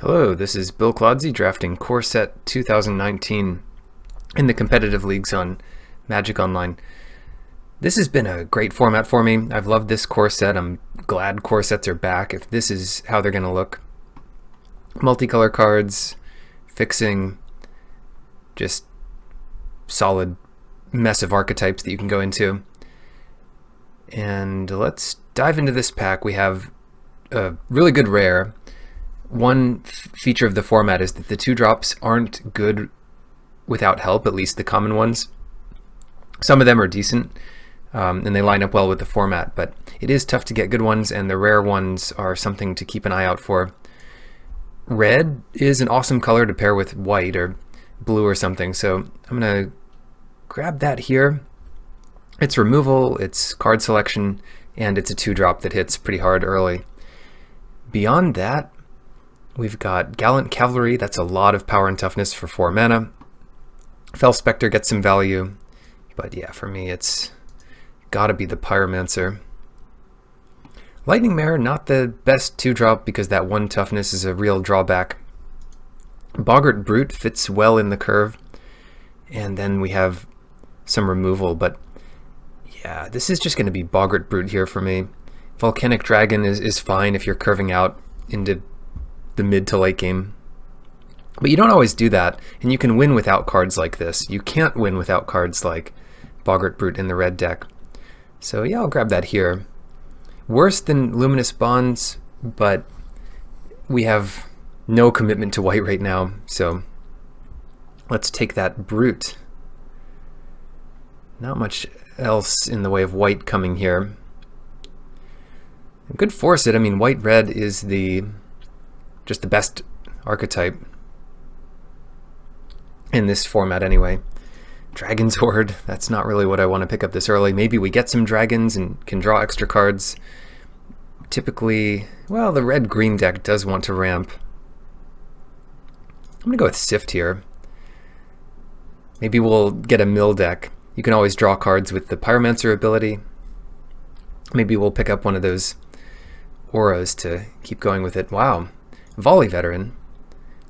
Hello, this is Bill Clodsey drafting Core Set 2019 in the competitive leagues on Magic Online. This has been a great format for me. I've loved this core set. I'm glad core sets are back if this is how they're going to look. Multicolor cards, fixing, just solid mess of archetypes that you can go into. And let's dive into this pack. We have a really good rare. One feature of the format is that the 2-drops aren't good without help, at least the common ones. Some of them are decent, and they line up well with the format, but it is tough to get good ones, and the rare ones are something to keep an eye out for. Red is an awesome color to pair with white or blue or something, so I'm going to grab that here. It's removal, it's card selection, and it's a 2-drop that hits pretty hard early. Beyond that, we've got Gallant Cavalry. That's a lot of power and toughness for 4 mana. Fel Spectre gets some value, but yeah, for me it's gotta be the Pyromancer. Lightning Mare, not the best 2-drop because that 1 toughness is a real drawback. Boggart Brute fits well in the curve, and then we have some removal, but yeah, this is just going to be Boggart Brute here for me. Volcanic Dragon is fine if you're curving out into the mid to late game. But you don't always do that, and you can win without cards like this. You can't win without cards like Boggart Brute in the red deck. So yeah, I'll grab that here. Worse than Luminous Bonds, but we have no commitment to white right now, so let's take that Brute. Not much else in the way of white coming here. Good force it. I mean, white-red is just the best archetype in this format anyway. Dragon's Horde, that's not really what I want to pick up this early. Maybe we get some dragons and can draw extra cards. Typically, well, the red-green deck does want to ramp. I'm going to go with Sift here. Maybe we'll get a mill deck. You can always draw cards with the Pyromancer ability. Maybe we'll pick up one of those auras to keep going with it. Wow. Volley Veteran.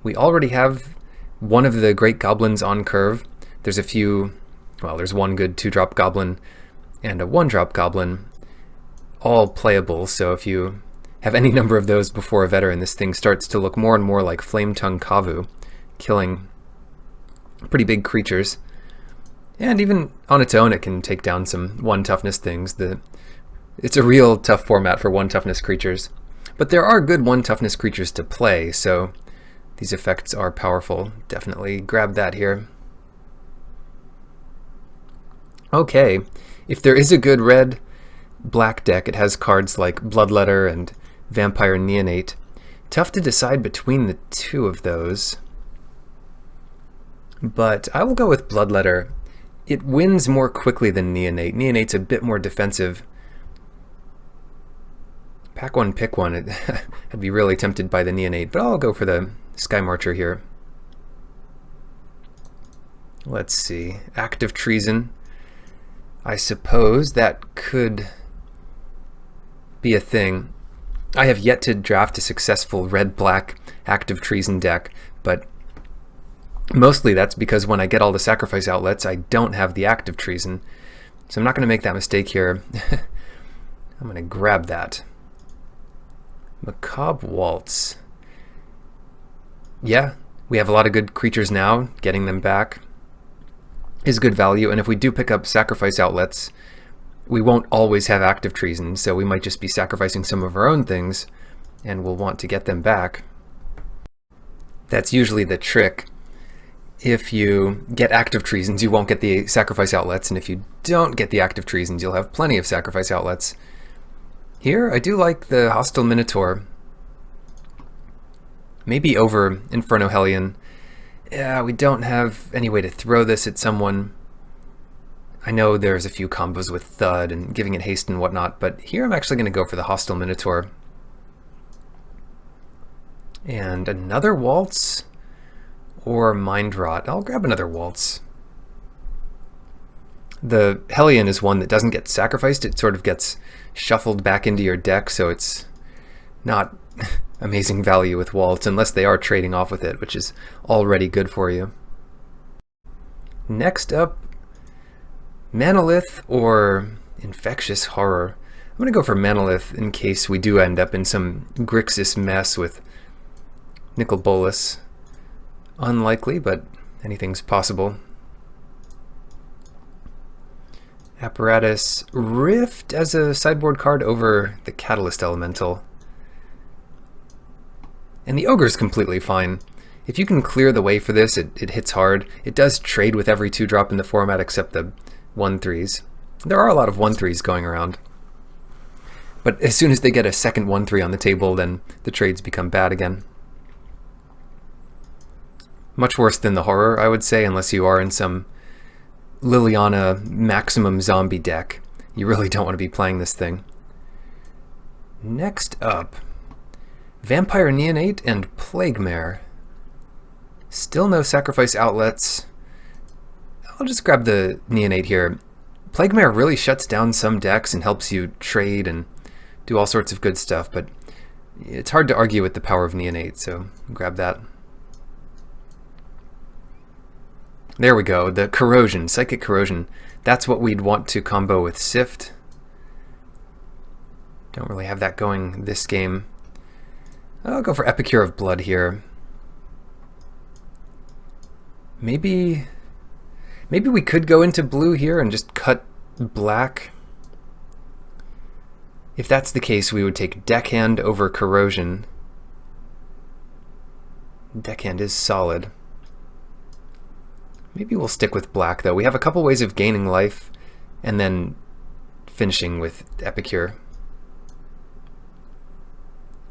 We already have one of the Great Goblins on curve. There's a few, well, there's one good 2-drop Goblin and a 1-drop Goblin, all playable, so if you have any number of those before a Veteran, this thing starts to look more and more like Flametongue Kavu, killing pretty big creatures. And even on its own, it can take down some 1 toughness things. It's a real tough format for 1 toughness creatures. But there are good 1 toughness creatures to play, so these effects are powerful. Definitely grab that here. Okay, if there is a good red-black deck, it has cards like Bloodletter and Vampire Neonate. Tough to decide between the two of those, but I will go with Bloodletter. It wins more quickly than Neonate. Neonate's a bit more defensive. Pack one, pick one. I'd be really tempted by the Neonate, but I'll go for the Sky Marcher here. Let's see. Active Treason. I suppose that could be a thing. I have yet to draft a successful red-black Active Treason deck, but mostly that's because when I get all the sacrifice outlets, I don't have the Active Treason. So I'm not going to make that mistake here. I'm going to grab that. Macabre Waltz. Yeah, we have a lot of good creatures now. Getting them back is good value, and if we do pick up sacrifice outlets, we won't always have Active Treason, so we might just be sacrificing some of our own things, and we'll want to get them back. That's usually the trick. If you get Active Treasons, you won't get the sacrifice outlets, and if you don't get the Active Treasons, you'll have plenty of sacrifice outlets. Here, I do like the Hostile Minotaur. Maybe over Inferno Hellion. Yeah, we don't have any way to throw this at someone. I know there's a few combos with Thud and giving it haste and whatnot, but here I'm actually going to go for the Hostile Minotaur. And another Waltz or Mind Rot. I'll grab another Waltz. The Hellion is one that doesn't get sacrificed. It sort of gets shuffled back into your deck, so it's not amazing value with Waltz, unless they are trading off with it, which is already good for you. Next up, Manolith or Infectious Horror. I'm going to go for Manolith in case we do end up in some Grixis mess with Nicol Bolas. Unlikely, but anything's possible. Apparatus Rift as a sideboard card over the Catalyst Elemental. And the Ogre's completely fine. If you can clear the way for this, it hits hard. It does trade with every 2-drop in the format except the 1/3s. There are a lot of 1/3s going around. But as soon as they get a second 1/3 on the table, then the trades become bad again. Much worse than the Horror, I would say, unless you are in some Liliana maximum zombie deck. You really don't want to be playing this thing. Next up, Vampire Neonate and Plague Mare. Still no sacrifice outlets. I'll just grab the Neonate here. Plague Mare really shuts down some decks and helps you trade and do all sorts of good stuff, but it's hard to argue with the power of Neonate, so grab that. There we go, the Corrosion, Psychic Corrosion. That's what we'd want to combo with Sift. Don't really have that going this game. I'll go for Epicure of Blood here. Maybe we could go into blue here and just cut black. If that's the case, we would take Deckhand over Corrosion. Deckhand is solid. Maybe we'll stick with black, though. We have a couple ways of gaining life and then finishing with Epicure.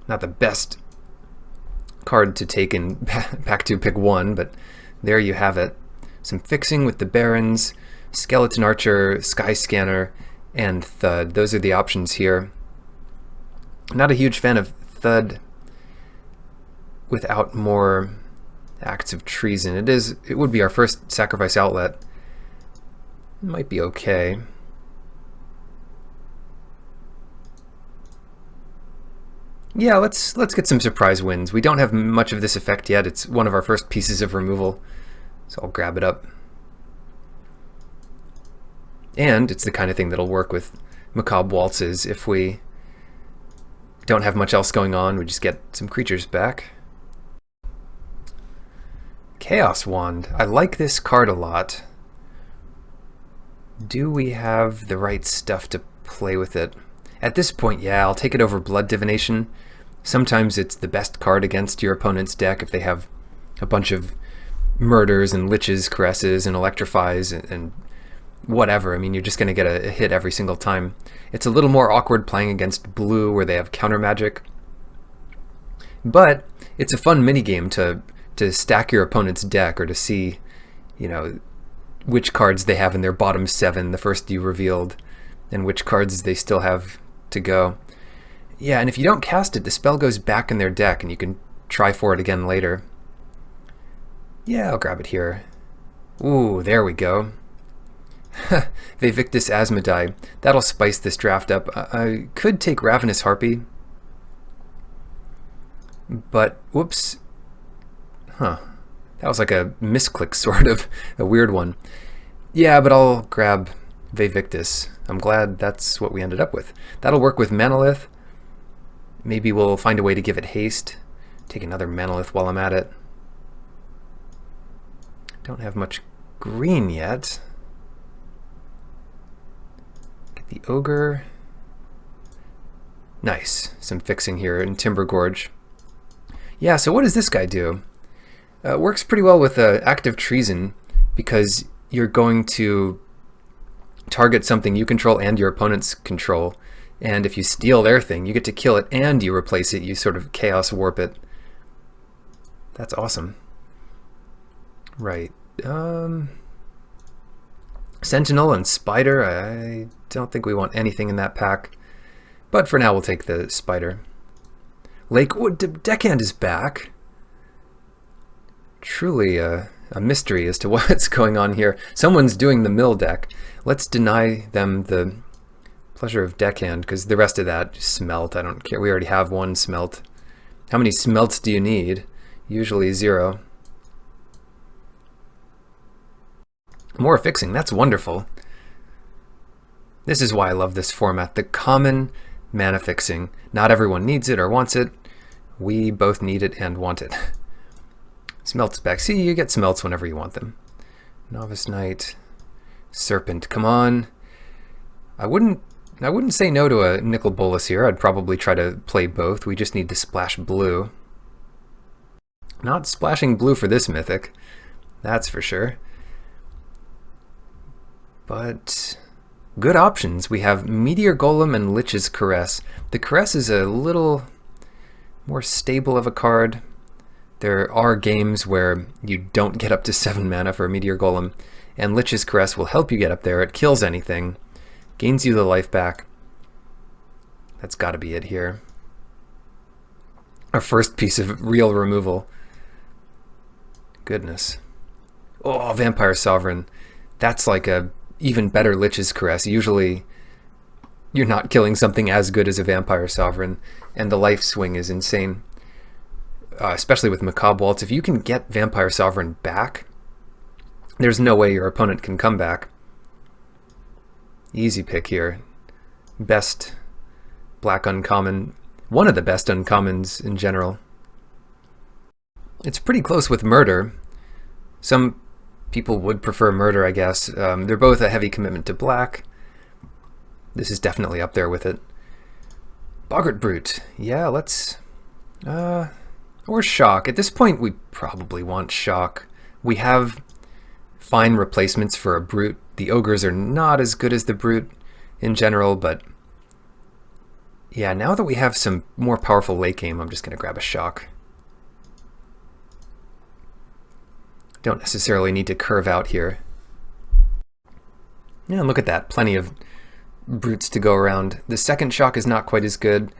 Not the best card to take in Pack 2 Pick 1, but there you have it. Some fixing with the Barons, Skeleton Archer, Sky Scanner, and Thud. Those are the options here. Not a huge fan of Thud without more Acts of Treason. It would be our first sacrifice outlet. It might be okay. Yeah, let's get some surprise wins. We don't have much of this effect yet. It's one of our first pieces of removal, so I'll grab it up. And it's the kind of thing that'll work with Macabre Waltzes. If we don't have much else going on, we just get some creatures back. Chaos Wand. I like this card a lot. Do we have the right stuff to play with it? At this point, yeah, I'll take it over Blood Divination. Sometimes it's the best card against your opponent's deck if they have a bunch of murders and liches, caresses, and electrifies and whatever. I mean, you're just going to get a hit every single time. It's a little more awkward playing against blue where they have counter magic. But it's a fun minigame to stack your opponent's deck or to see, you know, which cards they have in their bottom 7, the first you revealed, and which cards they still have to go. Yeah, and if you don't cast it, the spell goes back in their deck and you can try for it again later. Yeah, I'll grab it here. Ooh, there we go. Vivictus Asmodai. That'll spice this draft up. I could take Ravenous Harpy, but whoops. Huh. That was like a misclick, sort of. A weird one. Yeah, but I'll grab Vivictus. I'm glad that's what we ended up with. That'll work with Manolith. Maybe we'll find a way to give it haste. Take another Manolith while I'm at it. Don't have much green yet. Get the Ogre. Nice. Some fixing here in Timber Gorge. Yeah, so what does this guy do? Works pretty well with Active Treason because you're going to target something you control and your opponents control, and if you steal their thing, you get to kill it and you replace it. You sort of chaos warp it. That's awesome. Right. Sentinel and Spider. I don't think we want anything in that pack, but for now we'll take the Spider. Lakewood Deckhand is back. Truly a mystery as to what's going on here. Someone's doing the mill deck. Let's deny them the pleasure of Deckhand, because the rest of that just smelt. I don't care. We already have one smelt. How many smelts do you need? Usually 0. More fixing, that's wonderful. This is why I love this format, the common mana fixing. Not everyone needs it or wants it. We both need it and want it. Smelts back. See, you get smelts whenever you want them. Novice Knight, Serpent, come on. I wouldn't say no to a Nicol Bolas here. I'd probably try to play both. We just need to splash blue. Not splashing blue for this mythic, that's for sure. But good options. We have Meteor Golem and Lich's Caress. The Caress is a little more stable of a card. There are games where you don't get up to 7 mana for a Meteor Golem, and Lich's Caress will help you get up there. It kills anything, gains you the life back. That's got to be it here. Our first piece of real removal. Goodness. Oh, Vampire Sovereign. That's like a even better Lich's Caress. Usually you're not killing something as good as a Vampire Sovereign, and the life swing is insane. Especially with Macabre Waltz. If you can get Vampire Sovereign back, there's no way your opponent can come back. Easy pick here. Best black uncommon. One of the best uncommons in general. It's pretty close with Murder. Some people would prefer Murder, I guess. They're both a heavy commitment to black. This is definitely up there with it. Boggart Brute. Yeah, let's... or Shock. At this point, we probably want Shock. We have fine replacements for a Brute. The Ogres are not as good as the Brute in general, but... yeah, now that we have some more powerful late game, I'm just going to grab a Shock. Don't necessarily need to curve out here. Yeah, look at that. Plenty of Brutes to go around. The second Shock is not quite as good.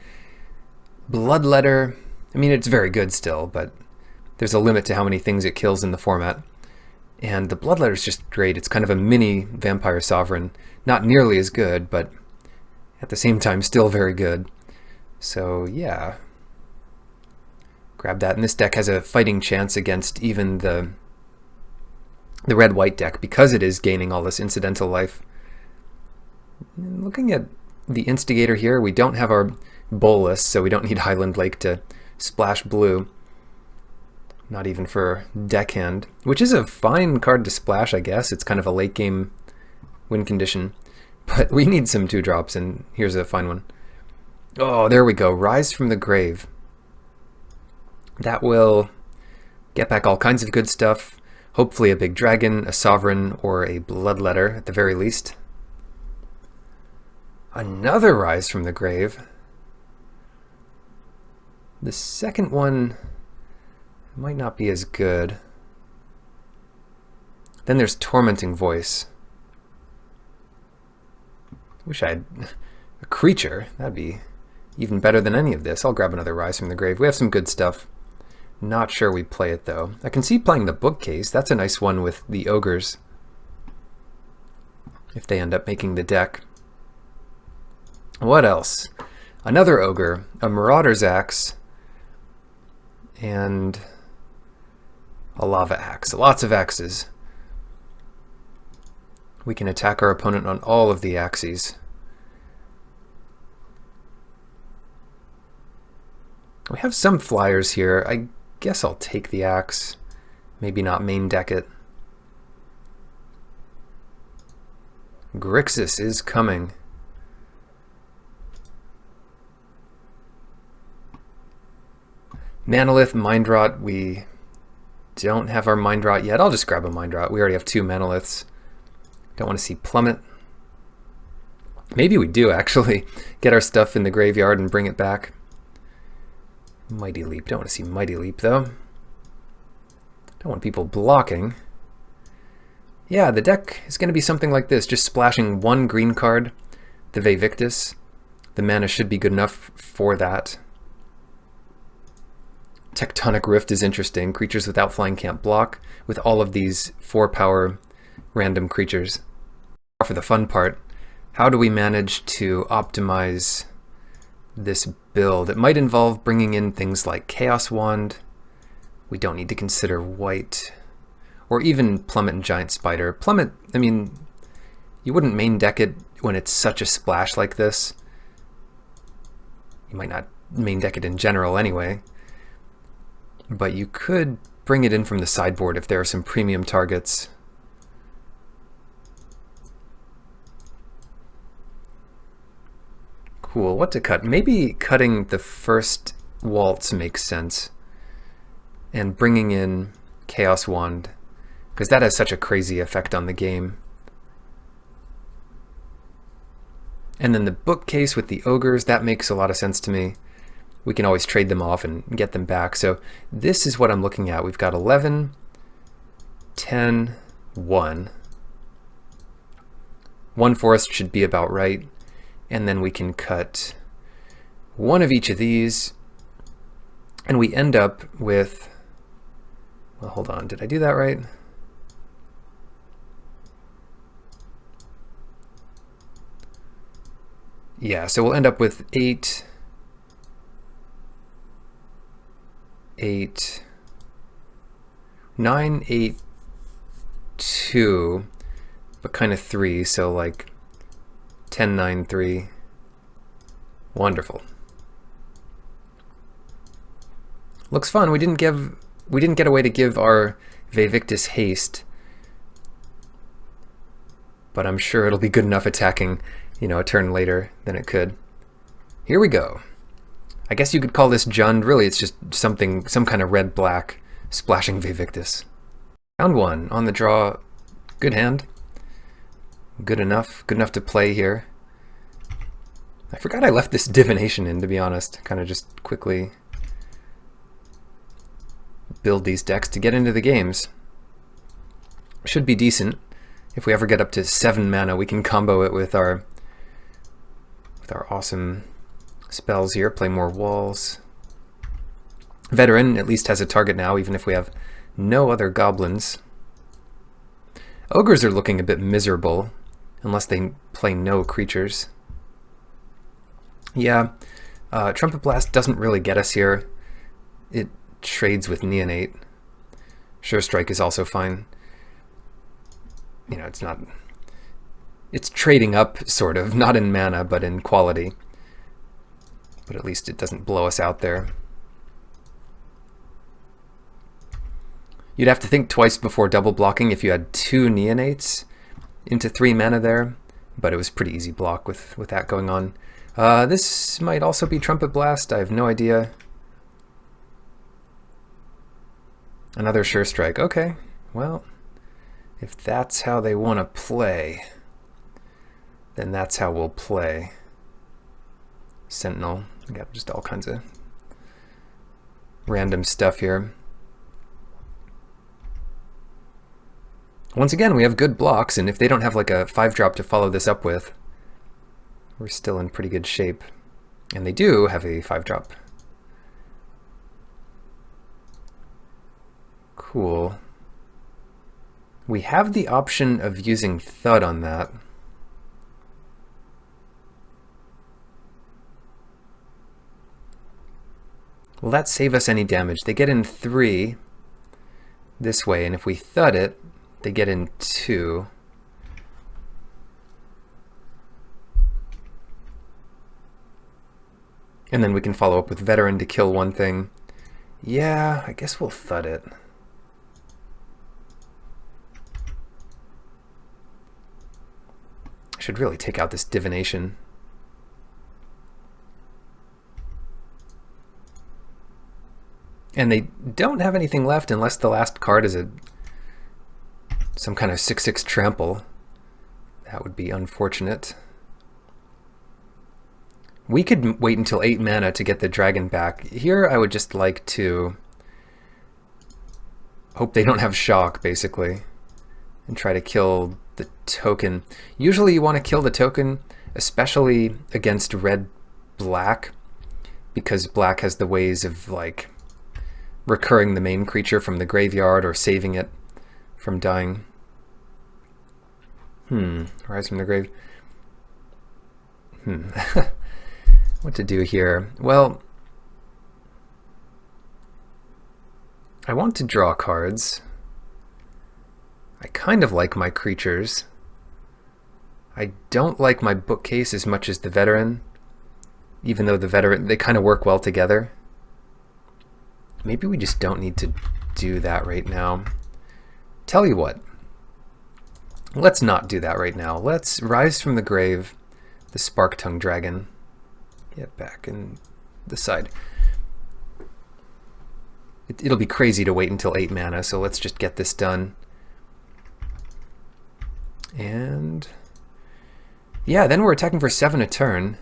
Bloodletter, I mean, it's very good still, but there's a limit to how many things it kills in the format. And the Bloodletter is just great. It's kind of a mini Vampire Sovereign. Not nearly as good, but at the same time still very good. So yeah. Grab that. And this deck has a fighting chance against even the red-white deck because it is gaining all this incidental life. And looking at the Instigator here, we don't have our Bolas, so we don't need Highland Lake to splash blue. Not even for Deckhand, which is a fine card to splash, I guess. It's kind of a late game win condition. But we need some 2-drops, and here's a fine one. Oh, there we go. Rise from the Grave. That will get back all kinds of good stuff. Hopefully a big dragon, a sovereign, or a bloodletter at the very least. Another Rise from the Grave. The second one might not be as good. Then there's Tormenting Voice. Wish I had a creature. That'd be even better than any of this. I'll grab another Rise from the Grave. We have some good stuff. Not sure we play it though. I can see playing the Bookcase. That's a nice one with the Ogres, if they end up making the deck. What else? Another Ogre, a Marauder's Axe, and a Lava Axe. Lots of axes. We can attack our opponent on all of the axes. We have some flyers here. I guess I'll take the axe. Maybe not main deck it. Grixis is coming. Manalith, Mindrot. We don't have our Mindrot yet. I'll just grab a Mindrot. We already have 2 Manaliths. Don't want to see Plummet. Maybe we do actually get our stuff in the graveyard and bring it back. Mighty Leap. Don't want to see Mighty Leap though. Don't want people blocking. Yeah, the deck is going to be something like this. Just splashing 1 green card, the Vevictus. The mana should be good enough for that. Tectonic Rift is interesting. Creatures without flying can't block with all of these 4-power random creatures. For the fun part, how do we manage to optimize this build. It might involve bringing in things like Chaos Wand. We don't need to consider white. Or even Plummet and Giant Spider. Plummet, I mean, you wouldn't main deck it when it's such a splash like this. You might not main deck it in general anyway. But you could bring it in from the sideboard if there are some premium targets. Cool, what to cut? Maybe cutting the first waltz makes sense. And bringing in Chaos Wand, because that has such a crazy effect on the game. And then the bookcase with the ogres, that makes a lot of sense to me. We can always trade them off and get them back. So this is what I'm looking at. We've got 11, 10, 1. One forest should be about right. And then we can cut one of each of these. And we end up with, well, hold on, did I do that right? Yeah, so we'll end up with 8, 8, 9, 8, 2, but kind of 3, so like 10, 9, 3. Wonderful. Looks fun. We didn't get a way to give our Vevictus haste, but I'm sure it'll be good enough attacking, you know, a turn later than it could. Here we go. I guess you could call this Jund. Really, it's just some kind of red-black splashing Vevictus. Round 1 on the draw. Good hand. Good enough to play here. I forgot I left this divination in, to be honest. Kind of just quickly build these decks to get into the games. Should be decent. If we ever get up to 7 mana, we can combo it with our awesome spells here. Play more walls. Veteran at least has a target now, even if we have no other goblins. Ogres are looking a bit miserable, unless they play no creatures. Yeah, Trumpet Blast doesn't really get us here. It trades with Neonate. Sure Strike is also fine. You know, it's not... It's trading up, sort of. Not in mana, but in quality. But at least it doesn't blow us out there. You'd have to think twice before double blocking if you had 2 Neonates into 3 mana there, but it was pretty easy block with that going on. This might also be Trumpet Blast, I have no idea. Another Sure Strike, okay, well, if that's how they want to play, then that's how we'll play. Sentinel, we got just all kinds of random stuff here. Once again, we have good blocks, and if they don't have like a 5-drop to follow this up with, we're still in pretty good shape. And they do have a 5-drop. Cool. We have the option of using Thud on that. Will that save us any damage? They get in 3 this way, and if we Thud it, they get in 2. And then we can follow up with Veteran to kill one thing. Yeah, I guess we'll Thud it. I should really take out this Divination. And they don't have anything left unless the last card is some kind of 6/6 trample. That would be unfortunate. We could wait until 8 mana to get the dragon back. Here I would just like to hope they don't have shock, basically, and try to kill the token. Usually you want to kill the token, especially against red-black, because black has the ways of like recurring the main creature from the graveyard or saving it from dying. Rise from the grave. What to do here? Well, I want to draw cards. I kind of like my creatures. I don't like my bookcase as much as the veteran, even though the veteran, they kind of work well together. Maybe we just don't need to do that right now. Tell you what, let's not do that right now. Let's rise from the grave, the Spark-Tongue Dragon. Get back in the side. It'll be crazy to wait until 8 mana, so let's just get this done. And yeah, then we're attacking for 7 a turn,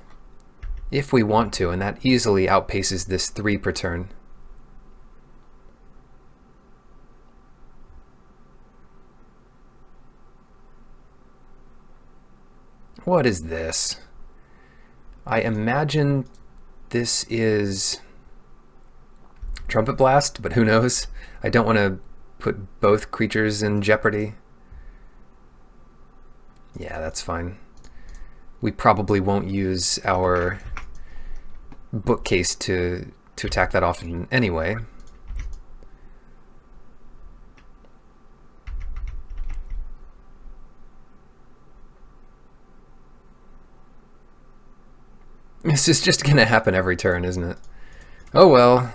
if we want to, and that easily outpaces this 3 per turn. What is this? I imagine this is Trumpet Blast, but who knows? I don't want to put both creatures in jeopardy. Yeah, that's fine. We probably won't use our bookcase to attack that often anyway. This is just gonna happen every turn, isn't it? Oh well.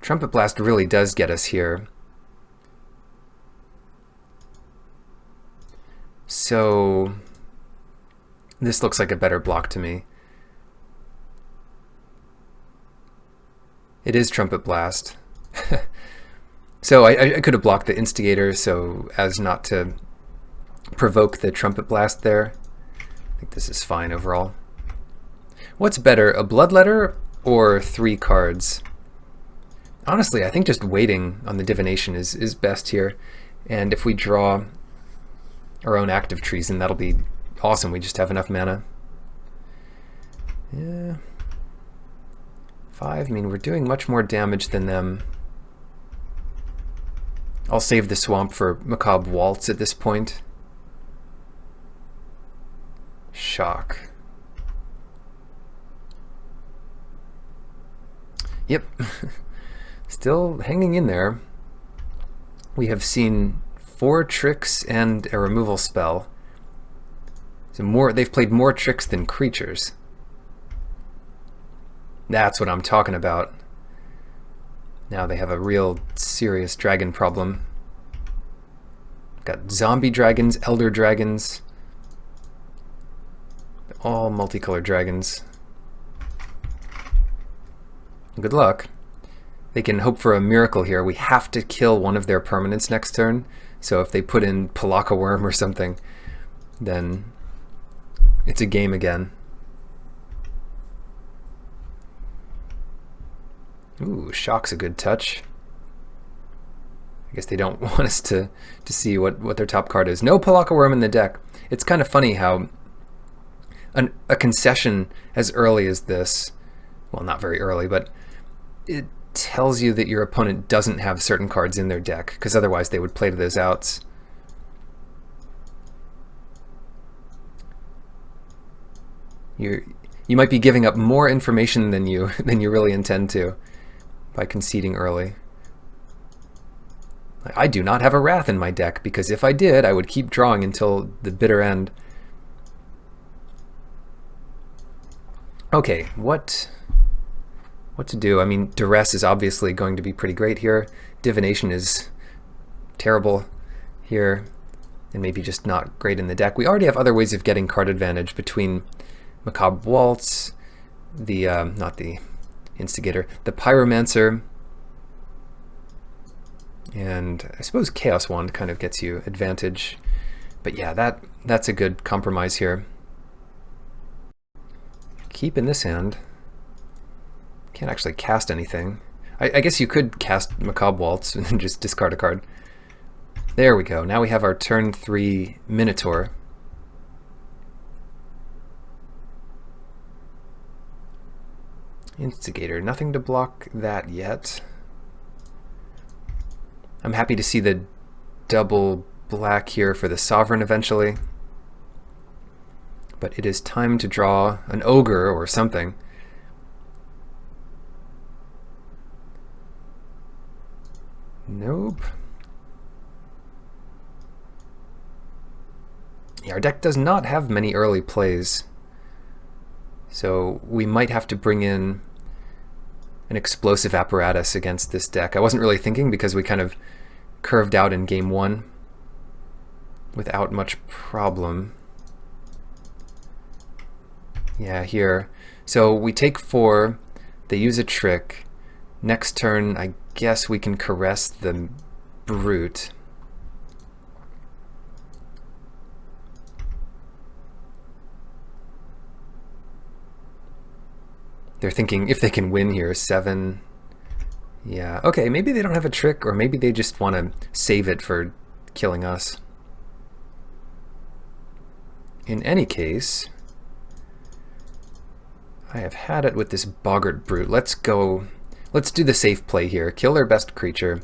Trumpet Blast really does get us here. So this looks like a better block to me. It is Trumpet Blast. So I could have blocked the Instigator so as not to provoke the Trumpet Blast there. I think this is fine overall. What's better, a Bloodletter or 3 cards? Honestly, I think just waiting on the Divination is best here. And if we draw our own active treason, that'll be awesome. We just have enough mana. Yeah. 5, I mean, we're doing much more damage than them. I'll save the swamp for Macabre Waltz at this point. Shock. Yep. Still hanging in there. We have seen 4 tricks and a removal spell. So they've played more tricks than creatures. That's what I'm talking about. Now they have a real serious dragon problem. Got zombie dragons, elder dragons, all multicolored dragons. Good luck. They can hope for a miracle here. We have to kill one of their permanents next turn. So if they put in Palaka Worm or something, then it's a game again. Ooh, Shock's a good touch. I guess they don't want us to see what their top card is. No Palaka Worm in the deck. It's kind of funny how a concession as early as this, well, not very early, but it tells you that your opponent doesn't have certain cards in their deck, because otherwise they would play to those outs. You might be giving up more information than you really intend to by conceding early. I do not have a Wrath in my deck, because if I did, I would keep drawing until the bitter end. Okay, what to do? I mean, Duress is obviously going to be pretty great here. Divination is terrible here, and maybe just not great in the deck. We already have other ways of getting card advantage between Macabre Waltz, the not the Instigator, the Pyromancer, and I suppose Chaos Wand kind of gets you advantage. But yeah, that's a good compromise here. Keep in this hand. Can't actually cast anything. I guess you could cast Macabre Waltz and then just discard a card. There we go. Now we have our turn 3 Minotaur. Instigator. Nothing to block that yet. I'm happy to see the double black here for the Sovereign eventually. But it is time to draw an ogre or something. Nope. Yeah, our deck does not have many early plays, so we might have to bring in an explosive apparatus against this deck. I wasn't really thinking because we kind of curved out in game one without much problem. Yeah, here. So we take 4, they use a trick. Next turn, I guess we can caress the brute. They're thinking if they can win here, 7. Yeah, okay, maybe they don't have a trick, or maybe they just want to save it for killing us. In any case, I have had it with this boggart brute. Let's do the safe play here. Kill their best creature.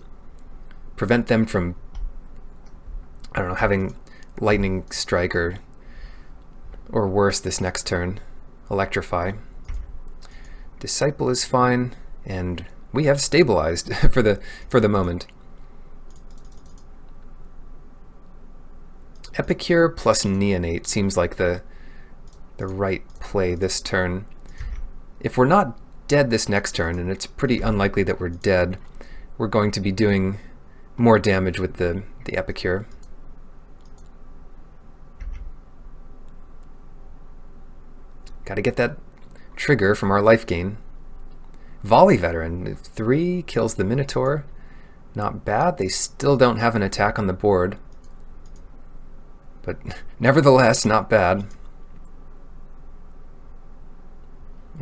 Prevent them from, I don't know, having lightning strike or worse this next turn. Electrify. Disciple is fine, and we have stabilized for the moment. Epicure plus Neonate seems like the right play this turn. If we're not dead this next turn, and it's pretty unlikely that we're dead, we're going to be doing more damage with the Epicure. Gotta get that trigger from our life gain. Volley Veteran, 3 kills the Minotaur. Not bad. They still don't have an attack on the board, but nevertheless, not bad.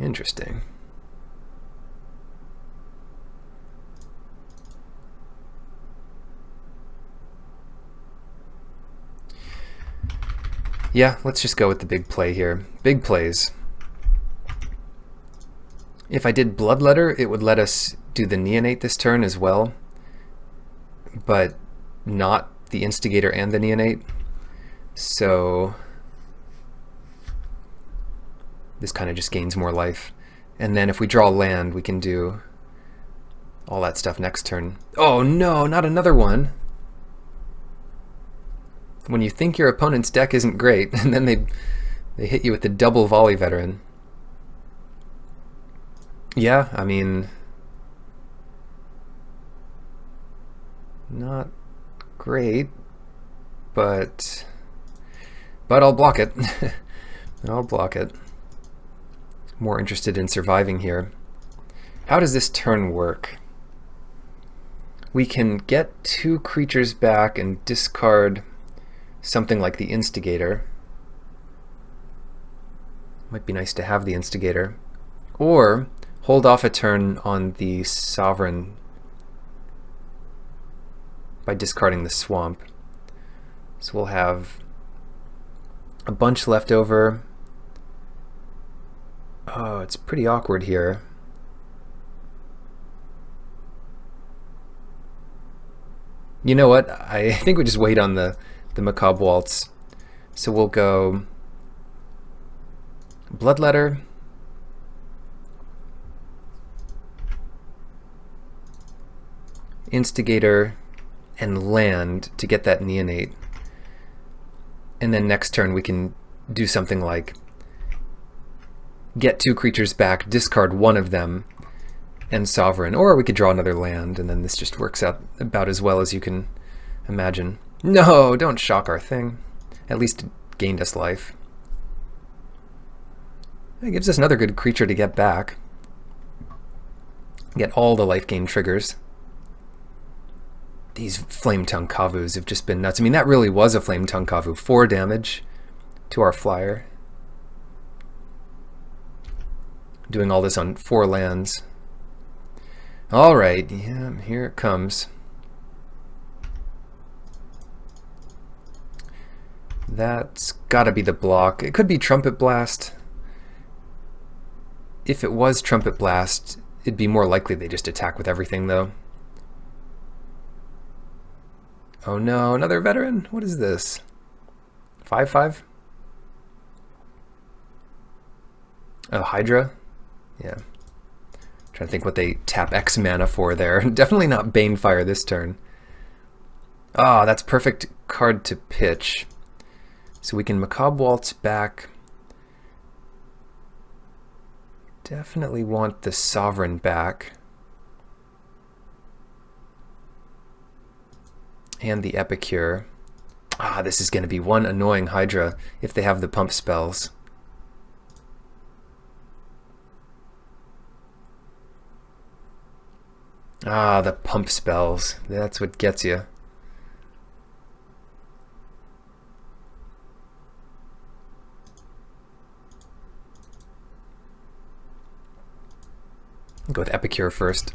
Interesting. Yeah, let's just go with the big play here. Big plays. If I did Bloodletter, it would let us do the Neonate this turn as well, but not the Instigator and the Neonate. So this kind of just gains more life. And then if we draw land, we can do all that stuff next turn. Oh no, not another one! When you think your opponent's deck isn't great, and then they hit you with the double Volley Veteran. Yeah, I mean, not great, but I'll block it. I'll block it. More interested in surviving here. How does this turn work? We can get 2 creatures back and discard something like the Instigator. Might be nice to have the Instigator. Or hold off a turn on the Sovereign by discarding the Swamp. So we'll have a bunch left over. Oh, it's pretty awkward here. You know what? I think we just wait on the Macabre Waltz. So we'll go Bloodletter, Instigator, and land to get that Neonate. And then next turn we can do something like get 2 creatures back, discard one of them, and Sovereign. Or we could draw another land, and then this just works out about as well as you can imagine. No, don't shock our thing. At least it gained us life. It gives us another good creature to get back. Get all the life gain triggers. These Flame Tongue Kavus have just been nuts. I mean, that really was a Flame Tongue Kavu. 4 damage to our flyer. Doing all this on 4 lands. Alright, yeah, here it comes. That's gotta be the block. It could be Trumpet Blast. If it was Trumpet Blast, it'd be more likely they just attack with everything, though. Oh no, another veteran? What is this? 5/5? Oh, Hydra? Yeah. Trying to think what they tap X mana for there. Definitely not Banefire this turn. Ah, that's perfect card to pitch. So we can Macabre Waltz back. Definitely want the Sovereign back. And the Epicure. Ah, this is going to be one annoying Hydra if they have the pump spells. Ah, the pump spells. That's what gets you. I'll go with Epicure first.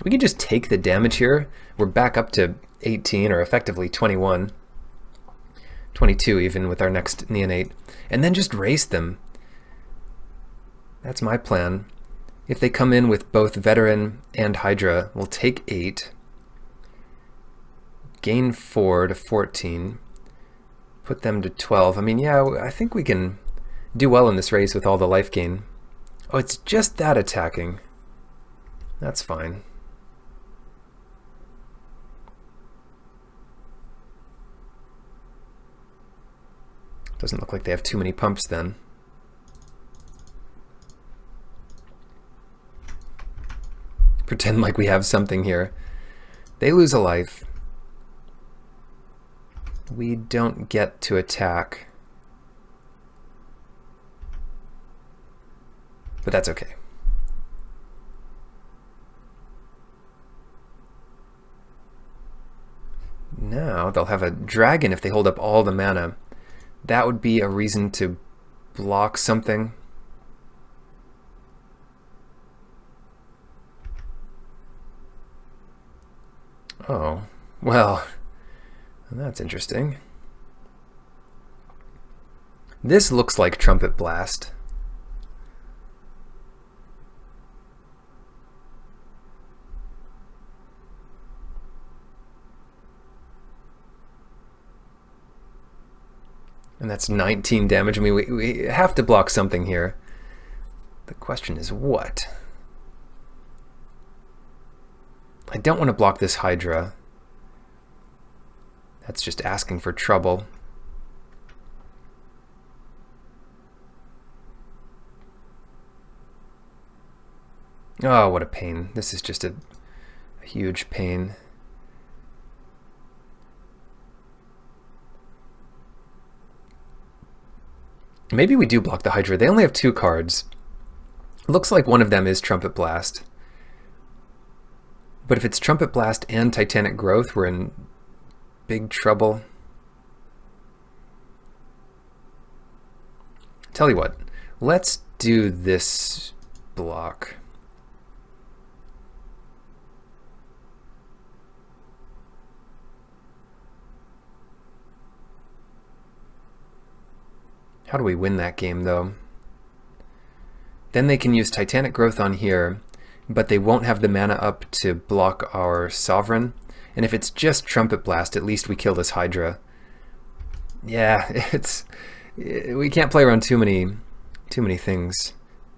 We can just take the damage here. We're back up to 18, or effectively 21. 22 even with our next Neonate. And then just race them. That's my plan. If they come in with both Veteran and Hydra, we'll take 8. Gain 4 to 14. Put them to 12. I mean, yeah, I think we can do well in this race with all the life gain. Oh, it's just that attacking. That's fine. Doesn't look like they have too many pumps then. Pretend like we have something here. They lose a life. We don't get to attack. But that's okay. Now they'll have a dragon if they hold up all the mana. That would be a reason to block something. Oh, well, that's interesting. This looks like Trumpet Blast. And that's 19 damage. I mean, we have to block something here. The question is what? I don't want to block this Hydra. That's just asking for trouble. Oh, what a pain. This is just a huge pain. Maybe we do block the Hydra. They only have 2 cards. Looks like one of them is Trumpet Blast. But if it's Trumpet Blast and Titanic Growth, we're in big trouble. Tell you what, let's do this block. How do we win that game, though? Then they can use Titanic Growth on here, but they won't have the mana up to block our Sovereign. And if it's just Trumpet Blast, at least we kill this Hydra. Yeah, we can't play around too many things,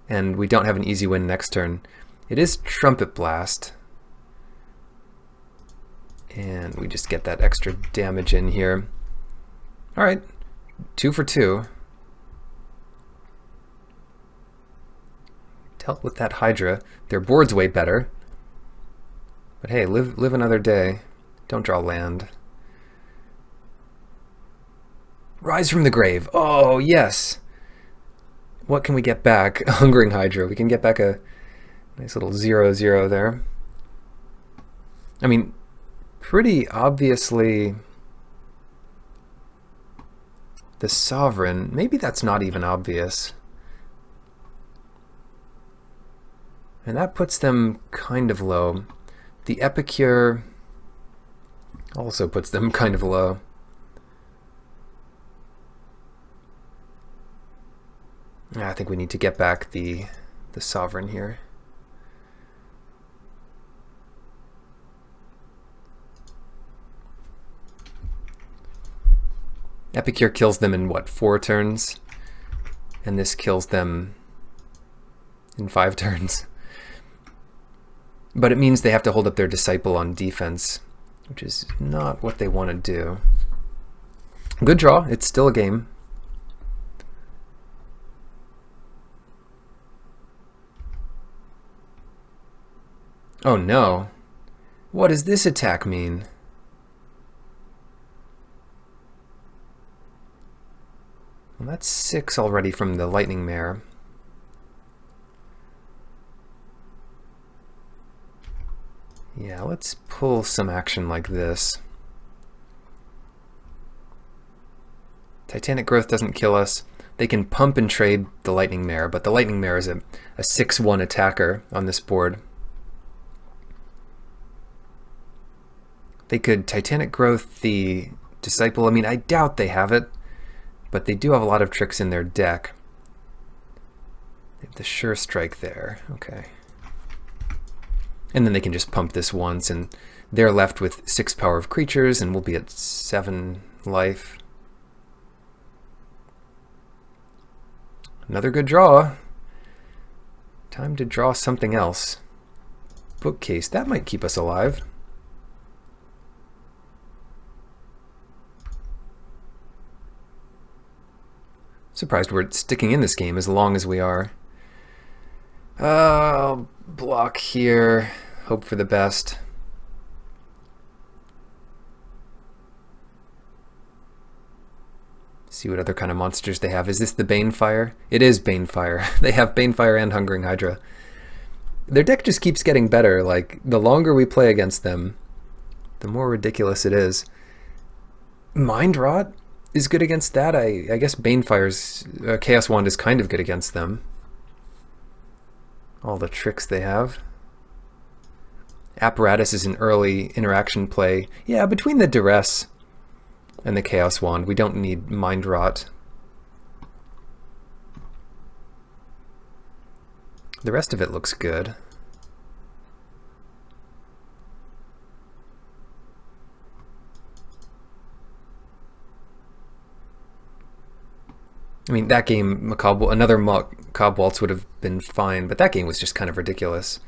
and we don't have an easy win next turn. It is Trumpet Blast, and we just get that extra damage in here. All right, 2 for 2. Help with that Hydra. Their board's way better. But hey, live another day. Don't draw land. Rise from the grave. Oh, yes. What can we get back? Hungering Hydra. We can get back a nice little 0/0 there. I mean, pretty obviously the Sovereign. Maybe that's not even obvious. And that puts them kind of low. The Epicure also puts them kind of low. I think we need to get back the Sovereign here. Epicure kills them in what, 4 turns? And this kills them in 5 turns. But it means they have to hold up their Disciple on defense, which is not what they want to do. Good draw. It's still a game. Oh no. What does this attack mean? Well, that's 6 already from the Lightning Mare. Yeah, let's pull some action like this. Titanic Growth doesn't kill us. They can pump and trade the Lightning Mare, but the Lightning Mare is a 6/1 attacker on this board. They could Titanic Growth the Disciple. I mean, I doubt they have it, but they do have a lot of tricks in their deck. They have the Sure Strike there. Okay. And then they can just pump this once, and they're left with 6 power of creatures, and we'll be at 7 life. Another good draw. Time to draw something else. Bookcase. That might keep us alive. Surprised we're sticking in this game as long as we are. I'll block here. Hope for the best. See what other kind of monsters they have. Is this the Banefire? It is Banefire. They have Banefire and Hungering Hydra. Their deck just keeps getting better. Like, the longer we play against them, the more ridiculous it is. Mind Rot is good against that. I guess Banefire's Chaos Wand is kind of good against them. All the tricks they have. Apparatus is an early interaction play. Yeah, between the Duress and the Chaos Wand, we don't need Mind Rot. The rest of it looks good. I mean, that game, another Macabre Waltz would have been fine, but that game was just kind of ridiculous.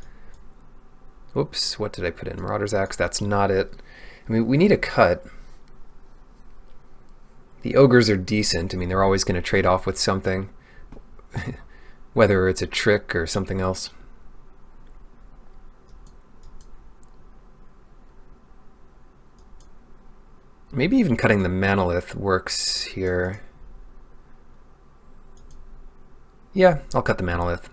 Whoops, what did I put in? Marauder's Axe, that's not it. I mean, we need a cut. The Ogres are decent. I mean, they're always going to trade off with something, whether it's a trick or something else. Maybe even cutting the Manolith works here. Yeah, I'll cut the Manolith.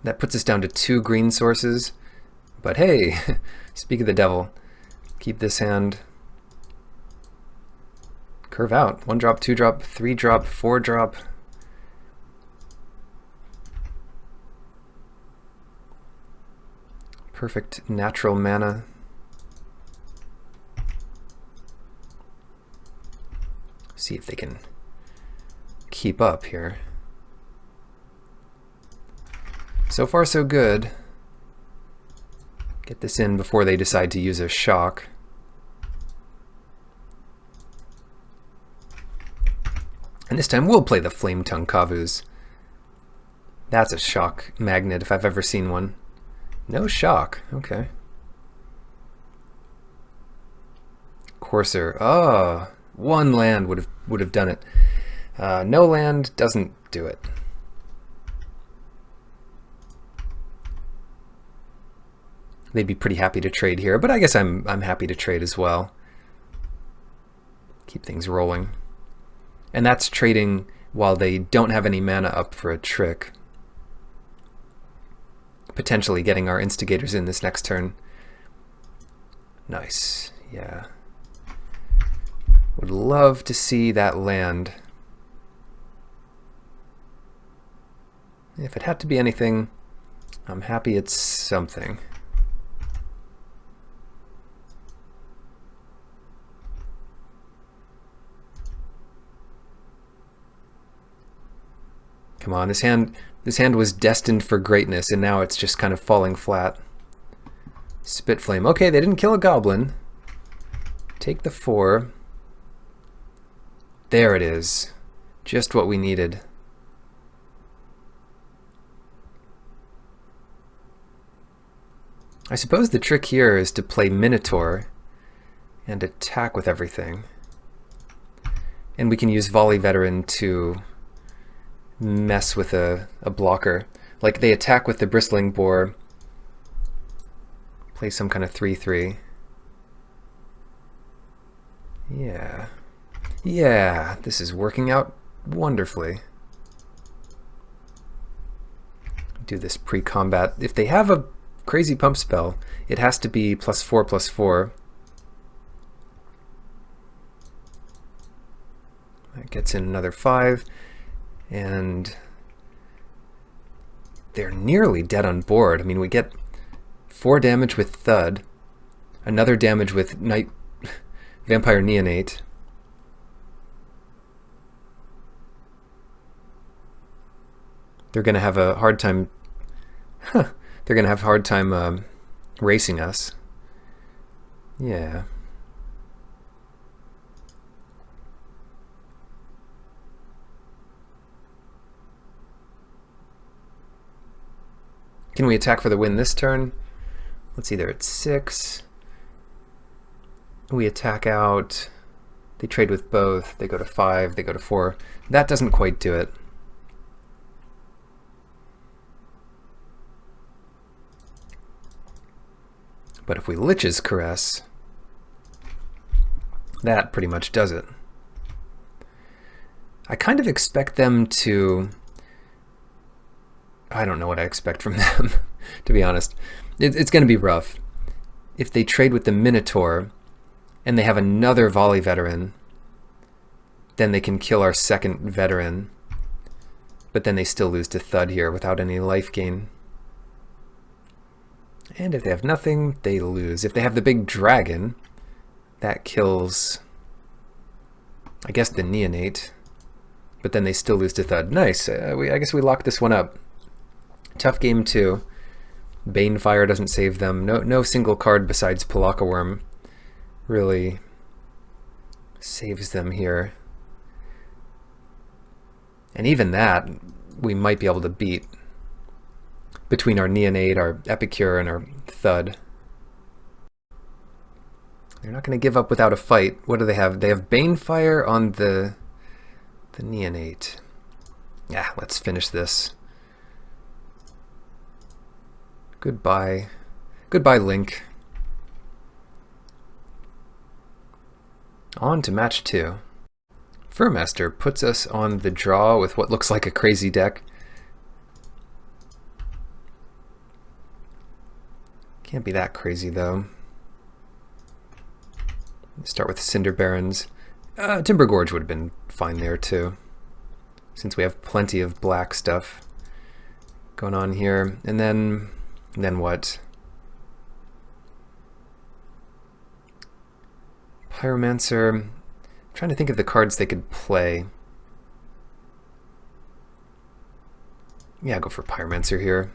That puts us down to 2 green sources. But hey, speak of the devil, keep this hand. Curve out. 1 drop, 2 drop, 3 drop, 4 drop. Perfect natural mana. See if they can keep up here. So far so good. Get this in before they decide to use a shock. And this time we'll play the Flame Tongue Kavus. That's a shock magnet if I've ever seen one. No shock. Okay. Courser. Oh, 1 land would have done it. No land doesn't do it. They'd be pretty happy to trade here, but I guess I'm happy to trade as well. Keep things rolling. And that's trading while they don't have any mana up for a trick. Potentially getting our instigators in this next turn. Nice, yeah. Would love to see that land. If it had to be anything, I'm happy it's something. Come on, this hand was destined for greatness, and now it's just kind of falling flat. Spitflame. Okay, they didn't kill a goblin. Take the 4. There it is. Just what we needed. I suppose the trick here is to play Minotaur and attack with everything. And we can use Volley Veteran to mess with a blocker. Like they attack with the Bristling Boar, play some kind of 3-3. Yeah. Yeah, this is working out wonderfully. Do this pre-combat. If they have a crazy pump spell, it has to be +4/+4. That gets in another 5, and they're nearly dead on board. I mean, we get 4 damage with Thud, another damage with Night Vampire Neonate. They're going to have a hard time. They're going to have a hard time racing us. Yeah. Can we attack for the win this turn? Let's see, they're at 6. We attack out. They trade with both. They go to 5. They go to 4. That doesn't quite do it. But if we Lich's Caress, that pretty much does it. I kind of expect them to... I don't know what I expect from them, to be honest. It's going to be rough. If they trade with the Minotaur, and they have another Volley Veteran, then they can kill our second Veteran. But then they still lose to Thud here without any life gain. And if they have nothing, they lose. If they have the big dragon, that kills, I guess, the Neonate. But then they still lose to Thud. Nice. I guess we locked this one up. Tough game, too. Banefire doesn't save them. No single card besides Palaka Worm really saves them here. And even that, we might be able to beat. Between our Neonate, our Epicure, and our Thud. They're not going to give up without a fight. What do they have? They have Banefire on the Neonate. Yeah, let's finish this. Goodbye. Goodbye, Link. On to match 2. Furmaster puts us on the draw with what looks like a crazy deck. Can't be that crazy, though. Let's start with Cinder Barons. Timber Gorge would have been fine there, too, since we have plenty of black stuff going on here. And then what? Pyromancer. I'm trying to think of the cards they could play. Yeah, go for Pyromancer here.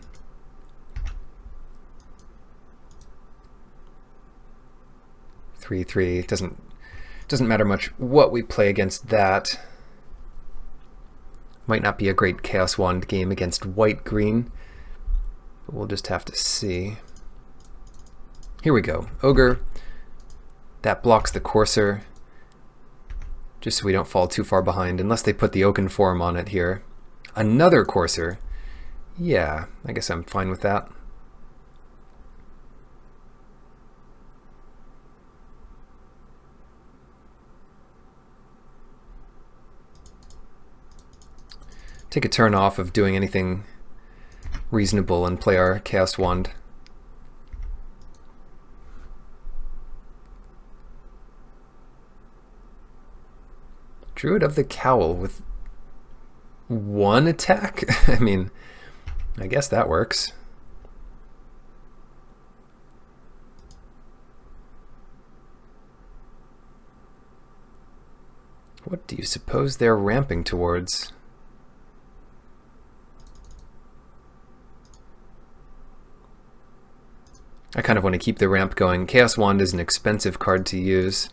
It doesn't matter much what we play against that. Might not be a great Chaos Wand game against white-green, but we'll just have to see. Here we go. Ogre. That blocks the Courser, just so we don't fall too far behind, unless they put the Oaken Form on it here. Another Courser. Yeah, I guess I'm fine with that. Take a turn off of doing anything reasonable and play our Chaos Wand. Druid of the Cowl with 1 attack? I mean, I guess that works. What do you suppose they're ramping towards? I kind of want to keep the ramp going. Chaos Wand is an expensive card to use.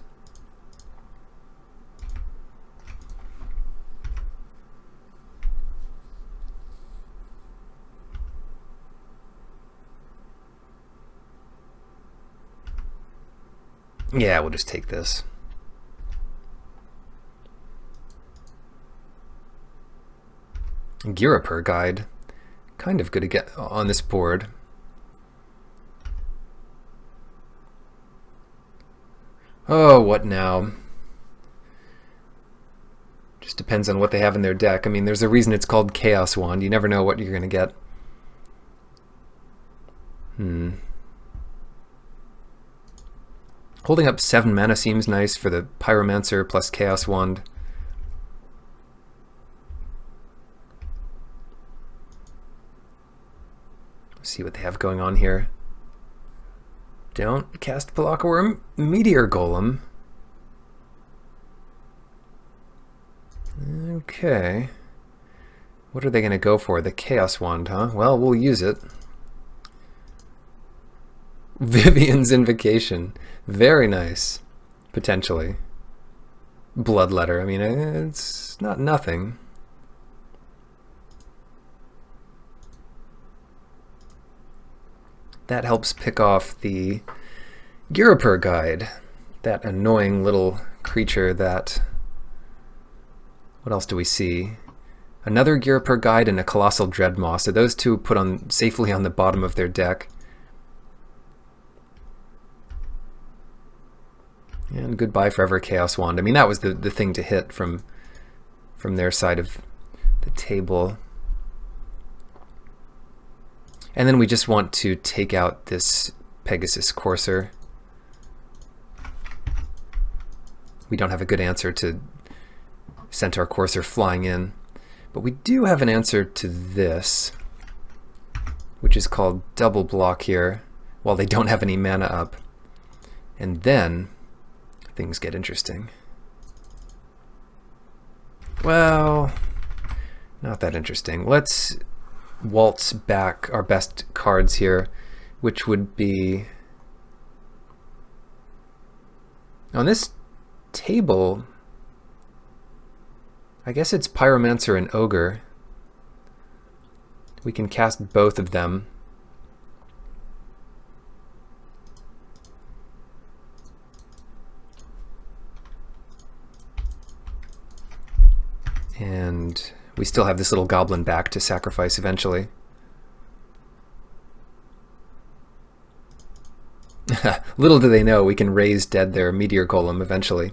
Yeah, we'll just take this. Girapur Guide. Kind of good to get on this board. Oh, what now? Just depends on what they have in their deck. I mean, there's a reason it's called Chaos Wand. You never know what you're going to get. Holding up 7 mana seems nice for the Pyromancer plus Chaos Wand. Let's see what they have going on here. Don't cast Palaka Worm. Meteor Golem. Okay. What are they going to go for? The Chaos Wand, huh? Well, we'll use it. Vivian's Invocation. Very nice. Potentially. Bloodletter. I mean, it's not nothing. That helps pick off the Girapur Guide. That annoying little creature that... What else do we see? Another Girapur Guide and a Colossal Dreadmaw. So those two put on safely on the bottom of their deck. And goodbye forever, Chaos Wand. I mean, that was the thing to hit from their side of the table. And then we just want to take out this Pegasus Courser. We don't have a good answer to Centaur Courser flying in. But we do have an answer to this, which is called Double Block here, while they don't have any mana up. And then things get interesting. Well, not that interesting. Let's waltz back our best cards here, which would be... On this table, I guess it's Pyromancer and Ogre. We can cast both of them. And we still have this little goblin back to sacrifice eventually. Little do they know we can raise dead their Meteor Golem eventually.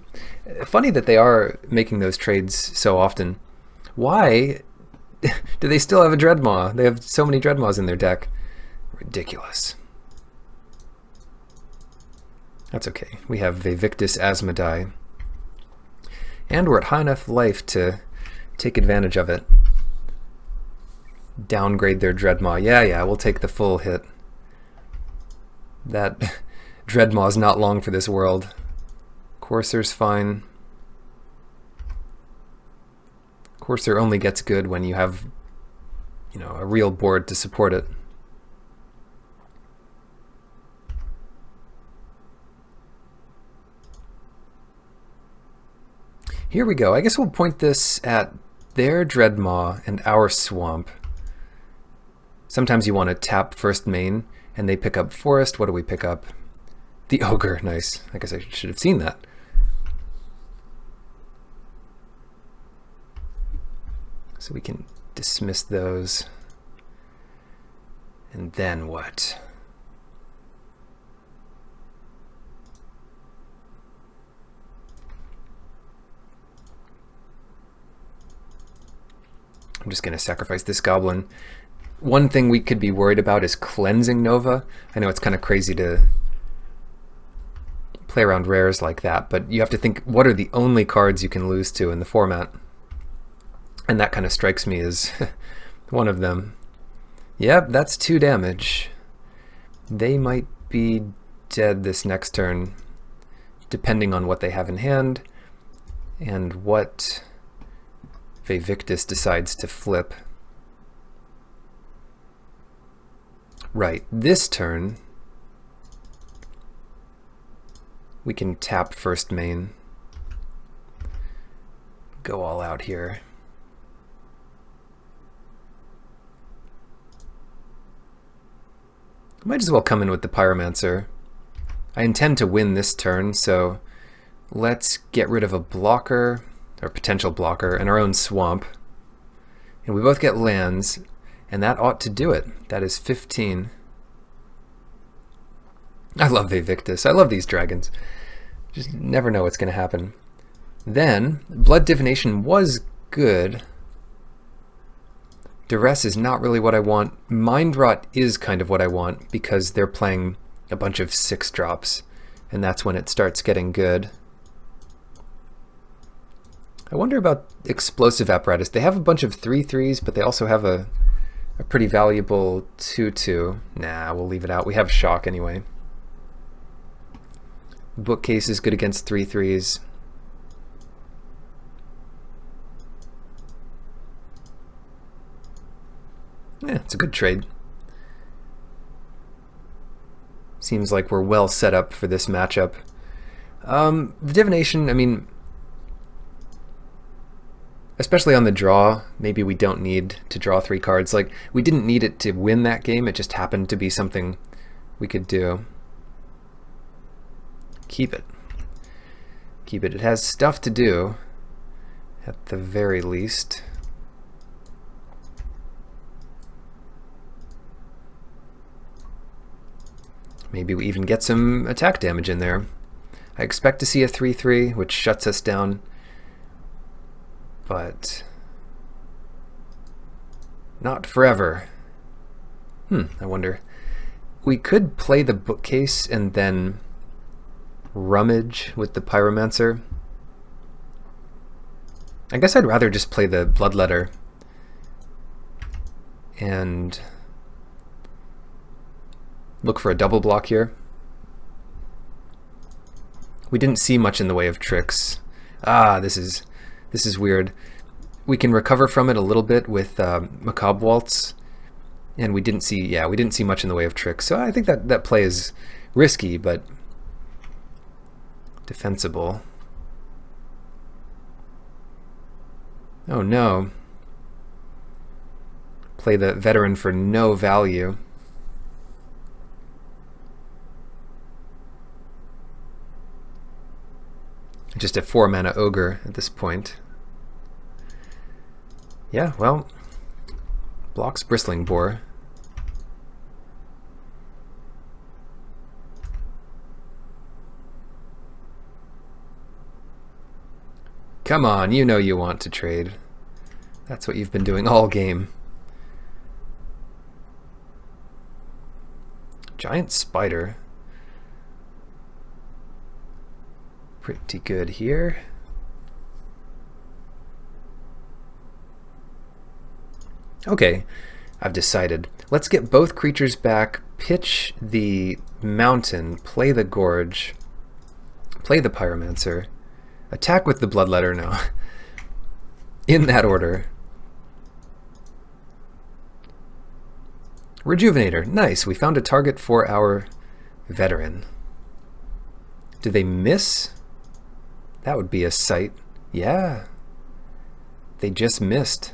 Funny that they are making those trades so often. Why do they still have a Dreadmaw? They have so many Dreadmaws in their deck. Ridiculous. That's okay. We have Vivictus Asmodai. And we're at high enough life to take advantage of it. Downgrade their Dreadmaw. Yeah, we'll take the full hit. That Dreadmaw's not long for this world. Courser's fine. Courser only gets good when you have, you know, a real board to support it. Here we go. I guess we'll point this at their Dreadmaw and our Swamp. Sometimes you want to tap first main, and they pick up Forest. What do we pick up? The Ogre. Nice. I guess I should have seen that. So we can dismiss those. And then what? I'm just going to sacrifice this goblin. One thing we could be worried about is cleansing Nova. I know it's kind of crazy to play around rares like that, but you have to think, what are the only cards you can lose to in the format? And that kind of strikes me as one of them. Yep, that's 2 damage. They might be dead this next turn, depending on what they have in hand and what Vivictus decides to flip. Right, this turn we can tap first main. Go all out here. Might as well come in with the Pyromancer. I intend to win this turn, so let's get rid of a blocker, or potential blocker, and our own swamp. And we both get lands, and that ought to do it. That is 15. I love Vivictus. I love these dragons. Just never know what's going to happen. Then, Blood Divination was good. Duress is not really what I want. Mind Rot is kind of what I want, because they're playing a bunch of 6-drops, and that's when it starts getting good. I wonder about Explosive Apparatus. They have a bunch of 3/3s, but they also have a pretty valuable 2/2. Nah, we'll leave it out. We have Shock anyway. Bookcase is good against 3/3s. Yeah, it's a good trade. Seems like we're well set up for this matchup. The Divination, I mean, especially on the draw, maybe we don't need to draw 3 cards. Like, we didn't need it to win that game, it just happened to be something we could do. Keep it. Keep it. It has stuff to do, at the very least. Maybe we even get some attack damage in there. I expect to see a 3/3, which shuts us down. But not forever. I wonder. We could play the Bookcase and then rummage with the Pyromancer. I guess I'd rather just play the Bloodletter and look for a double block here. We didn't see much in the way of tricks. This is weird. We can recover from it a little bit with Macabre Waltz, and we didn't see much in the way of tricks. So I think that play is risky, but defensible. Oh no. Play the Veteran for no value. Just a 4-mana Ogre at this point. Yeah, well, blocks Bristling Boar. Come on, you know you want to trade. That's what you've been doing all game. Giant Spider. Pretty good here. Okay, I've decided. Let's get both creatures back, pitch the Mountain, play the Gorge, play the Pyromancer, attack with the Bloodletter now. In that order. Rejuvenator, nice. We found a target for our Veteran. Did they miss? That would be a sight. Yeah. They just missed.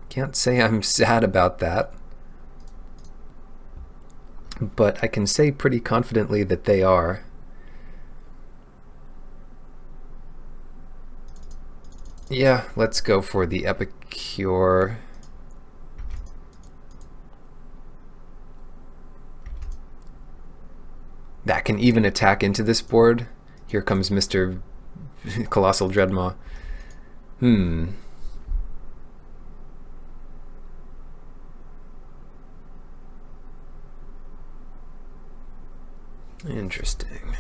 Can't say I'm sad about that. But I can say pretty confidently that they are. Yeah, let's go for the Epicure. That can even attack into this board. Here comes Mr. Colossal Dreadmaw. Interesting.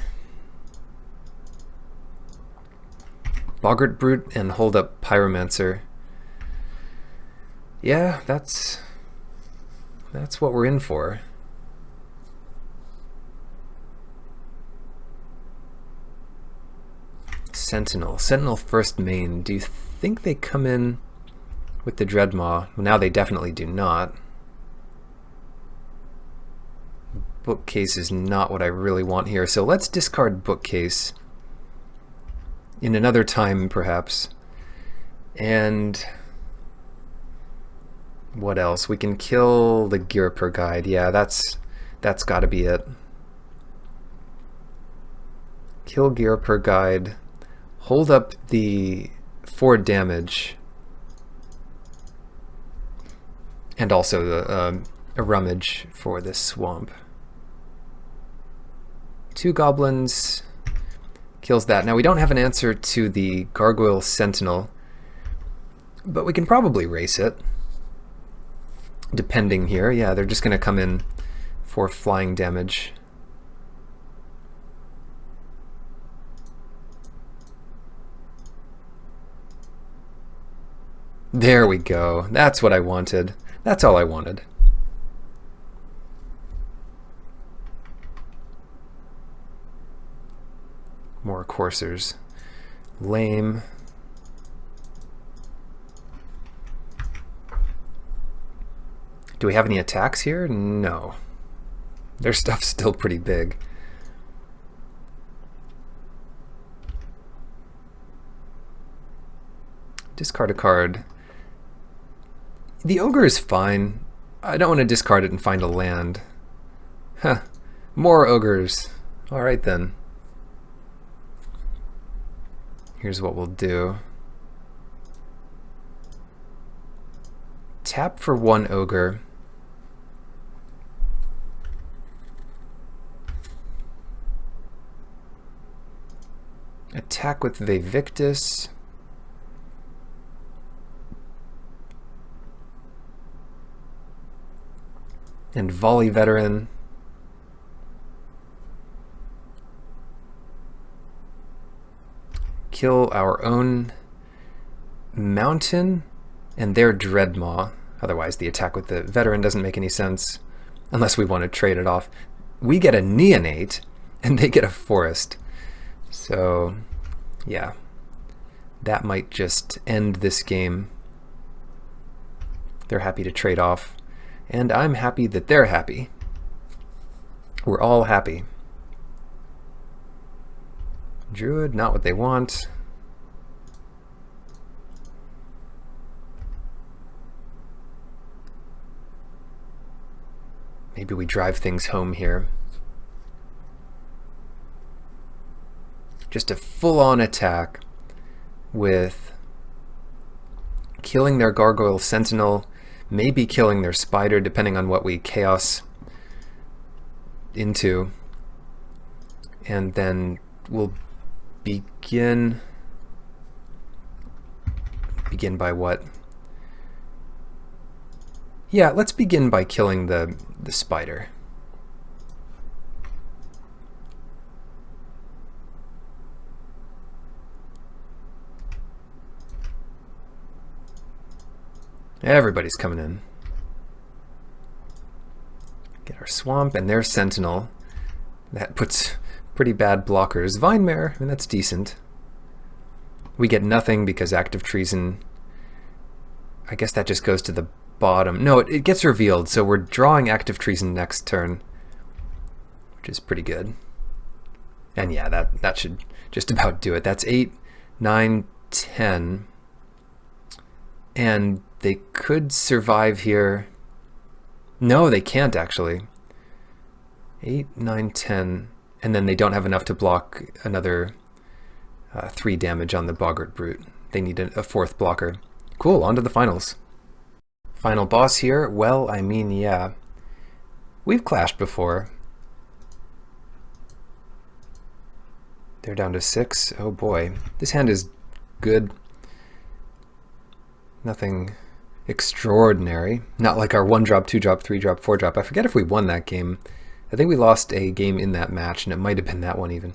Boggart Brute and hold up Pyromancer. Yeah, that's what we're in for. Sentinel. Sentinel first main. Do you think they come in with the Dreadmaw? Well, now they definitely do not. Bookcase is not what I really want here, so let's discard Bookcase in another time, perhaps. And what else? We can kill the Girper Guide. Yeah, that's That's got to be it. Kill gear per guide. Hold up the 4 damage. And also the, a rummage for this swamp. 2 goblins. Kills that. Now we don't have an answer to the Gargoyle Sentinel, but we can probably race it. Depending here. Yeah, they're just going to come in for flying damage. There we go. That's what I wanted. That's all I wanted. More coursers. Lame. Do we have any attacks here? No. Their stuff's still pretty big. Discard a card. The ogre is fine. I don't want to discard it and find a land. Huh. More ogres. Alright then. Here's what we'll do. Tap for 1 ogre. Attack with Vevictus. And Volley Veteran. Kill our own mountain and their Dreadmaw. Otherwise the attack with the Veteran doesn't make any sense unless we want to trade it off. We get a Neonate and they get a Forest. So yeah, that might just end this game. They're happy to trade off. And I'm happy that they're happy. We're all happy. Druid, not what they want. Maybe we drive things home here. Just a full-on attack with killing their Gargoyle Sentinel, maybe killing their Spider, depending on what we chaos into. And then we'll begin by what? Yeah, let's begin by killing the Spider. Everybody's coming in. Get our Swamp and their Sentinel. That puts pretty bad blockers. Vinemare, I mean, that's decent. We get nothing because Active Treason. I guess that just goes to the bottom. No, it gets revealed, so we're drawing Active Treason next turn, which is pretty good. And yeah, that should just about do it. That's 8, 9, 10. And they could survive here. No, they can't actually. 8, 9, 10. And then they don't have enough to block another 3 damage on the Boggart Brute. They need a 4th blocker. Cool, on to the finals. Final boss here. Well, I mean, yeah. We've clashed before. They're down to 6. Oh boy. This hand is good. Nothing extraordinary. Not like our 1-drop, 2-drop, 3-drop, 4-drop. I forget if we won that game. I think we lost a game in that match, and it might have been that one even.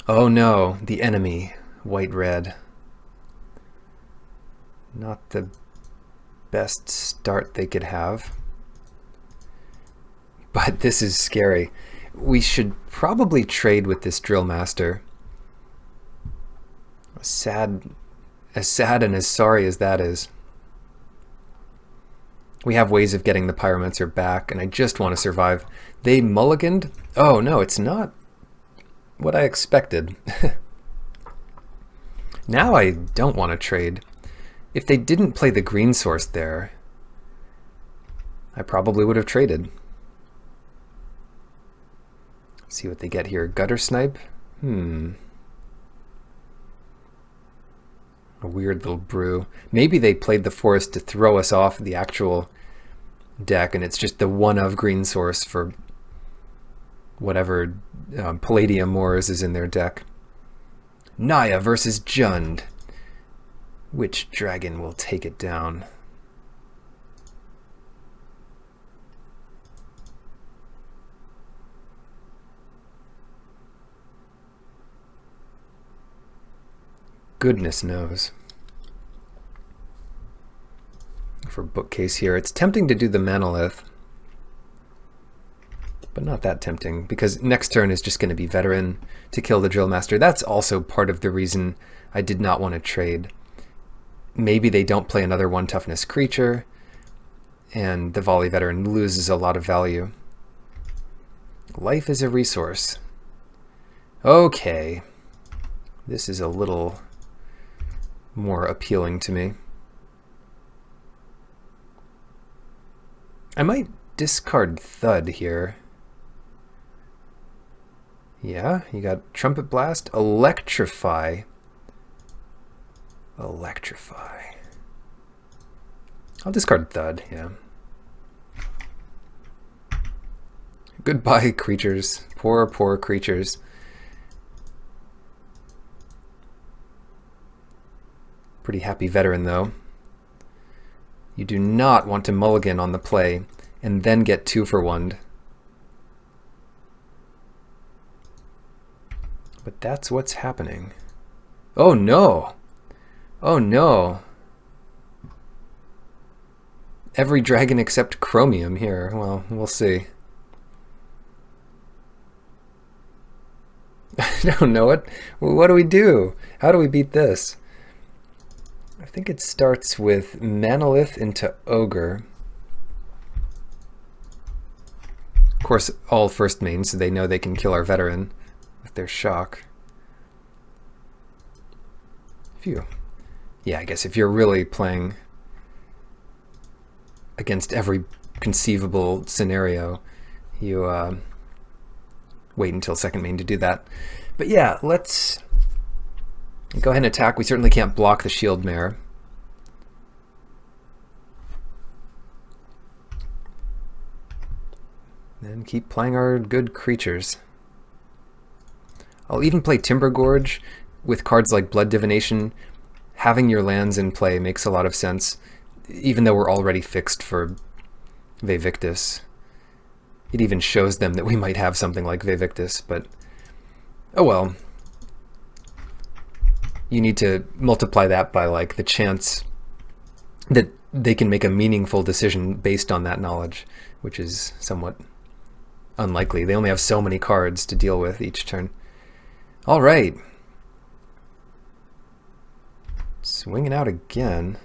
Oh no, the enemy. White-red. Not the best start they could have. But this is scary. We should probably trade with this Drill Master. As sad and as sorry as that is. We have ways of getting the Pyromancer back, and I just want to survive. They mulliganed? Oh no, it's not what I expected. Now I don't want to trade. If they didn't play the green source there, I probably would have traded. See what they get here. Gutter Snipe? A weird little brew. Maybe they played the forest to throw us off the actual deck, and it's just the one of green source for whatever Palladium Moors is in their deck. Naya versus Jund. Which dragon will take it down? Goodness knows. For bookcase here, it's tempting to do the Manolith, but not that tempting, because next turn is just going to be Veteran to kill the Drill Master. That's also part of the reason I did not want to trade. Maybe they don't play another 1 toughness creature, and the Volley Veteran loses a lot of value. Life is a resource. Okay. This is a little more appealing to me. I might discard Thud here. Yeah, you got Trumpet Blast, Electrify. Electrify. I'll discard Thud, yeah. Goodbye, creatures. Poor, poor creatures. Pretty happy Veteran, though. You do not want to mulligan on the play and then get 2 for 1. But that's what's happening. Oh no! Oh no! Every dragon except Chromium here. Well, we'll see. I don't know it. What do we do? How do we beat this? I think it starts with Manolith into Ogre. Of course, all first mains, so they know they can kill our Veteran with their shock. Phew. Yeah, I guess if you're really playing against every conceivable scenario, you wait until second main to do that. But yeah, let's go ahead and attack. We certainly can't block the Shield Mare. Then keep playing our good creatures. I'll even play Timber Gorge with cards like Blood Divination. Having your lands in play makes a lot of sense, even though we're already fixed for Vevictus. It even shows them that we might have something like Vevictus, but oh well. You need to multiply that by like the chance that they can make a meaningful decision based on that knowledge, which is somewhat unlikely. They only have so many cards to deal with each turn. All right. Swinging out again.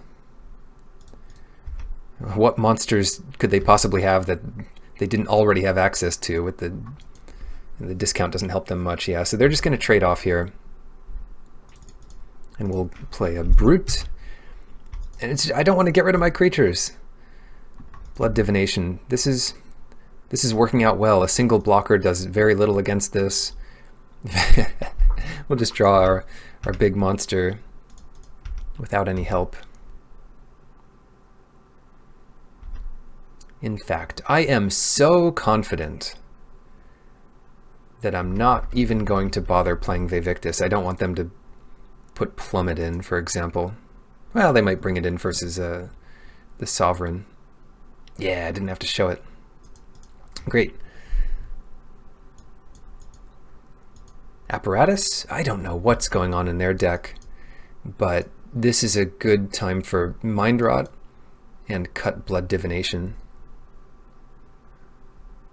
What monsters could they possibly have that they didn't already have access to? With the discount doesn't help them much. Yeah, so they're just going to trade off here. And we'll play a Brute. And I don't want to get rid of my creatures. Blood Divination. This is working out well. A single blocker does very little against this. We'll just draw our big monster without any help. In fact, I am so confident that I'm not even going to bother playing Vevictus. I don't want them to put Plummet in, for example. Well, they might bring it in versus the Sovereign. Yeah, I didn't have to show it. Great. Apparatus? I don't know what's going on in their deck, but this is a good time for Mind Rot and cut Blood Divination.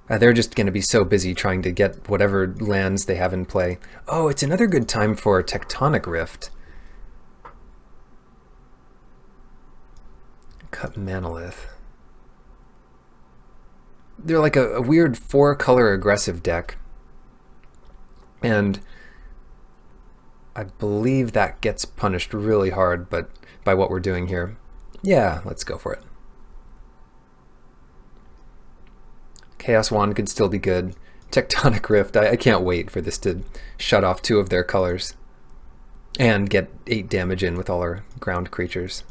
They're just going to be so busy trying to get whatever lands they have in play. Oh, it's another good time for Tectonic Rift. Cut Manolith. They're like a weird 4-color aggressive deck. And I believe that gets punished really hard, but by what we're doing here. Yeah, let's go for it. Chaos Wand could still be good. Tectonic Rift, I can't wait for this to shut off 2 of their colors. And get 8 damage in with all our ground creatures.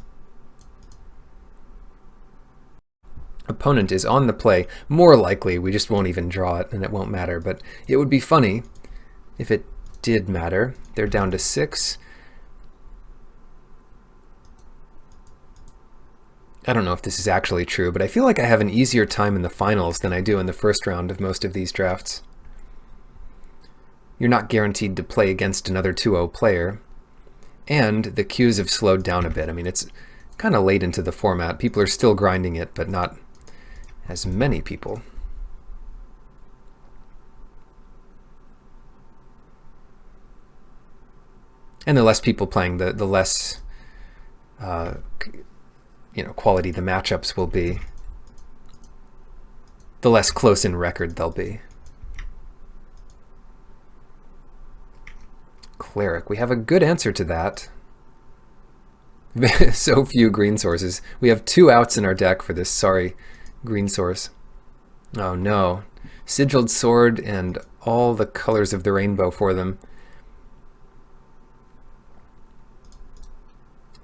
Opponent is on the play. More likely, we just won't even draw it and it won't matter, but it would be funny if it did matter. They're down to 6. I don't know if this is actually true, but I feel like I have an easier time in the finals than I do in the first round of most of these drafts. You're not guaranteed to play against another 2-0 player, and the queues have slowed down a bit. I mean, it's kind of late into the format. People are still grinding it, but not as many people. And the less people playing, the less quality the matchups will be, the less close in record they'll be. Cleric, we have a good answer to that. So few green sources. We have 2 outs in our deck for this sorry green source. Oh no. Sigiled Sword and all the colors of the rainbow for them.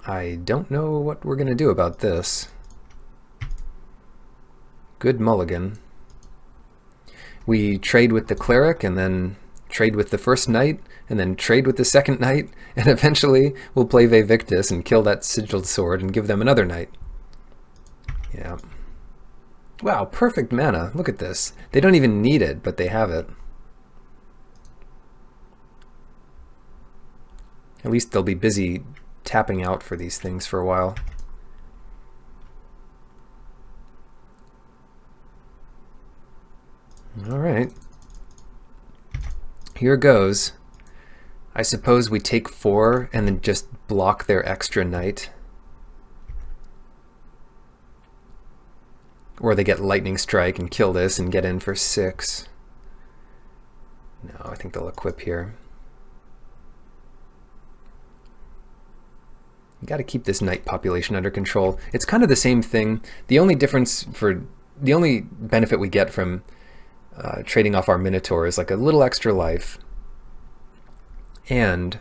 I don't know what we're going to do about this. Good mulligan. We trade with the Cleric and then trade with the first knight and then trade with the second knight, and eventually we'll play Vevictus and kill that Sigiled Sword and give them another knight. Yeah. Wow, perfect mana. Look at this. They don't even need it, but they have it. At least they'll be busy tapping out for these things for a while. All right. Here goes. I suppose we take 4 and then just block their extra knight. Or they get Lightning Strike and kill this and get in for 6. No, I think they'll equip here. You got to keep this knight population under control. It's kind of the same thing. The only benefit we get from trading off our Minotaur is like a little extra life, and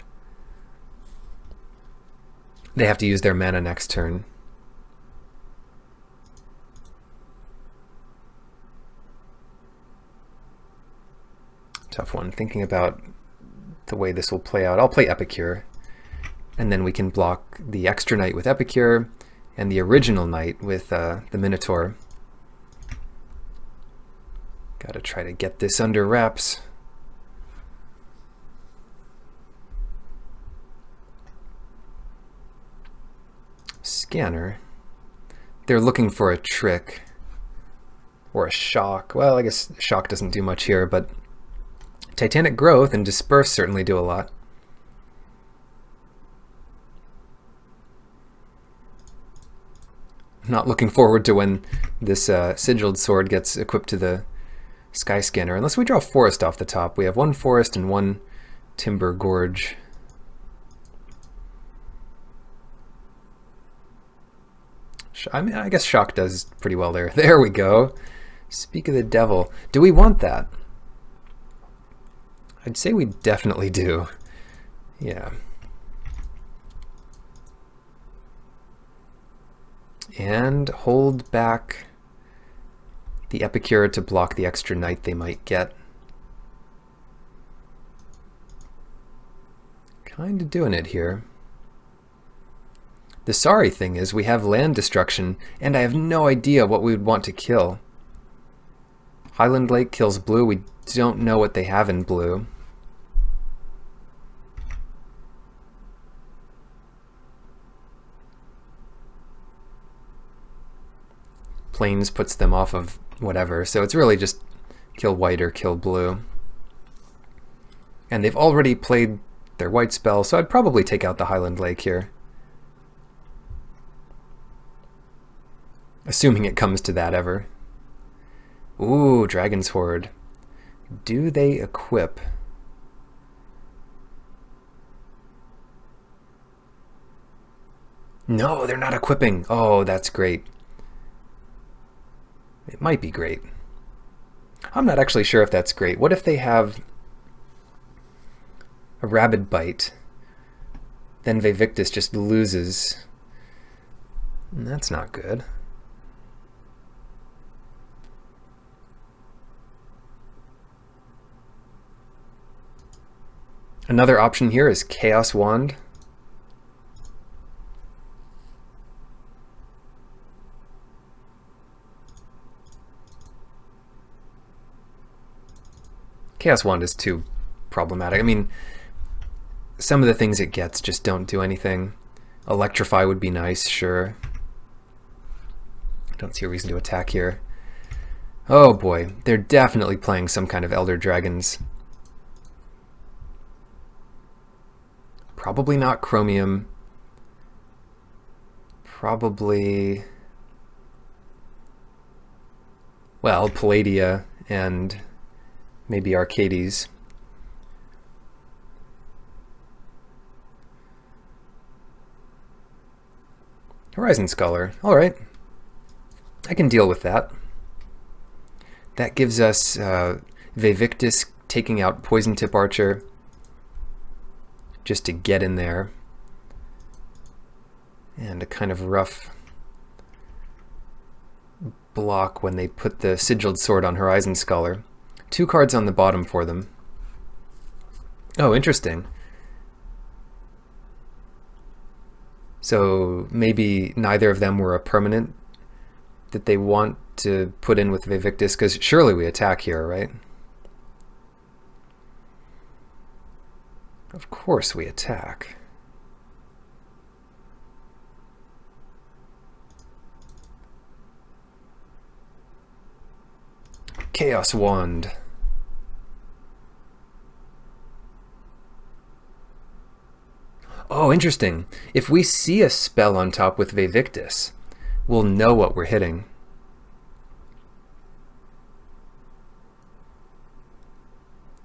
they have to use their mana next turn. Tough one. Thinking about the way this will play out. I'll play Epicure, and then we can block the extra knight with Epicure and the original knight with the Minotaur. Gotta try to get this under wraps. Scanner. They're looking for a trick or a shock. Well, I guess shock doesn't do much here, but Titanic Growth and Disperse certainly do a lot. Not looking forward to when this Sigiled Sword gets equipped to the Sky Scanner, unless we draw Forest off the top. We have 1 Forest and 1 Timber Gorge. I mean, I guess Shock does pretty well there. There we go. Speak of the devil. Do we want that? I'd say we definitely do. Yeah. And hold back the Epicure to block the extra knight they might get. Kind of doing it here. The sorry thing is we have land destruction, and I have no idea what we would want to kill. Highland Lake kills blue. We don't know what they have in blue. Plains puts them off of whatever, so it's really just kill white or kill blue. And they've already played their white spell, so I'd probably take out the Highland Lake here. Assuming it comes to that ever. Ooh, Dragon's Horde. Do they equip? No, they're not equipping. Oh, that's great. It might be great. I'm not actually sure if that's great. What if they have a rabid bite? Then Vevictus just loses. That's not good. Another option here is Chaos Wand. Chaos Wand is too problematic. I mean, some of the things it gets just don't do anything. Electrify would be nice, sure. I don't see a reason to attack here. Oh boy, they're definitely playing some kind of Elder Dragons. Probably not Chromium. Probably, well, Palladia and maybe Arcades. Horizon Scholar. Alright. I can deal with that. That gives us Vevictus taking out Poison Tip Archer just to get in there. And a kind of rough block when they put the Sigiled Sword on Horizon Scholar. 2 cards on the bottom for them. Oh, interesting. So maybe neither of them were a permanent that they want to put in with Vevictus, because surely we attack here, right? Of course we attack. Chaos Wand. Oh, interesting. If we see a spell on top with Vevictus, we'll know what we're hitting.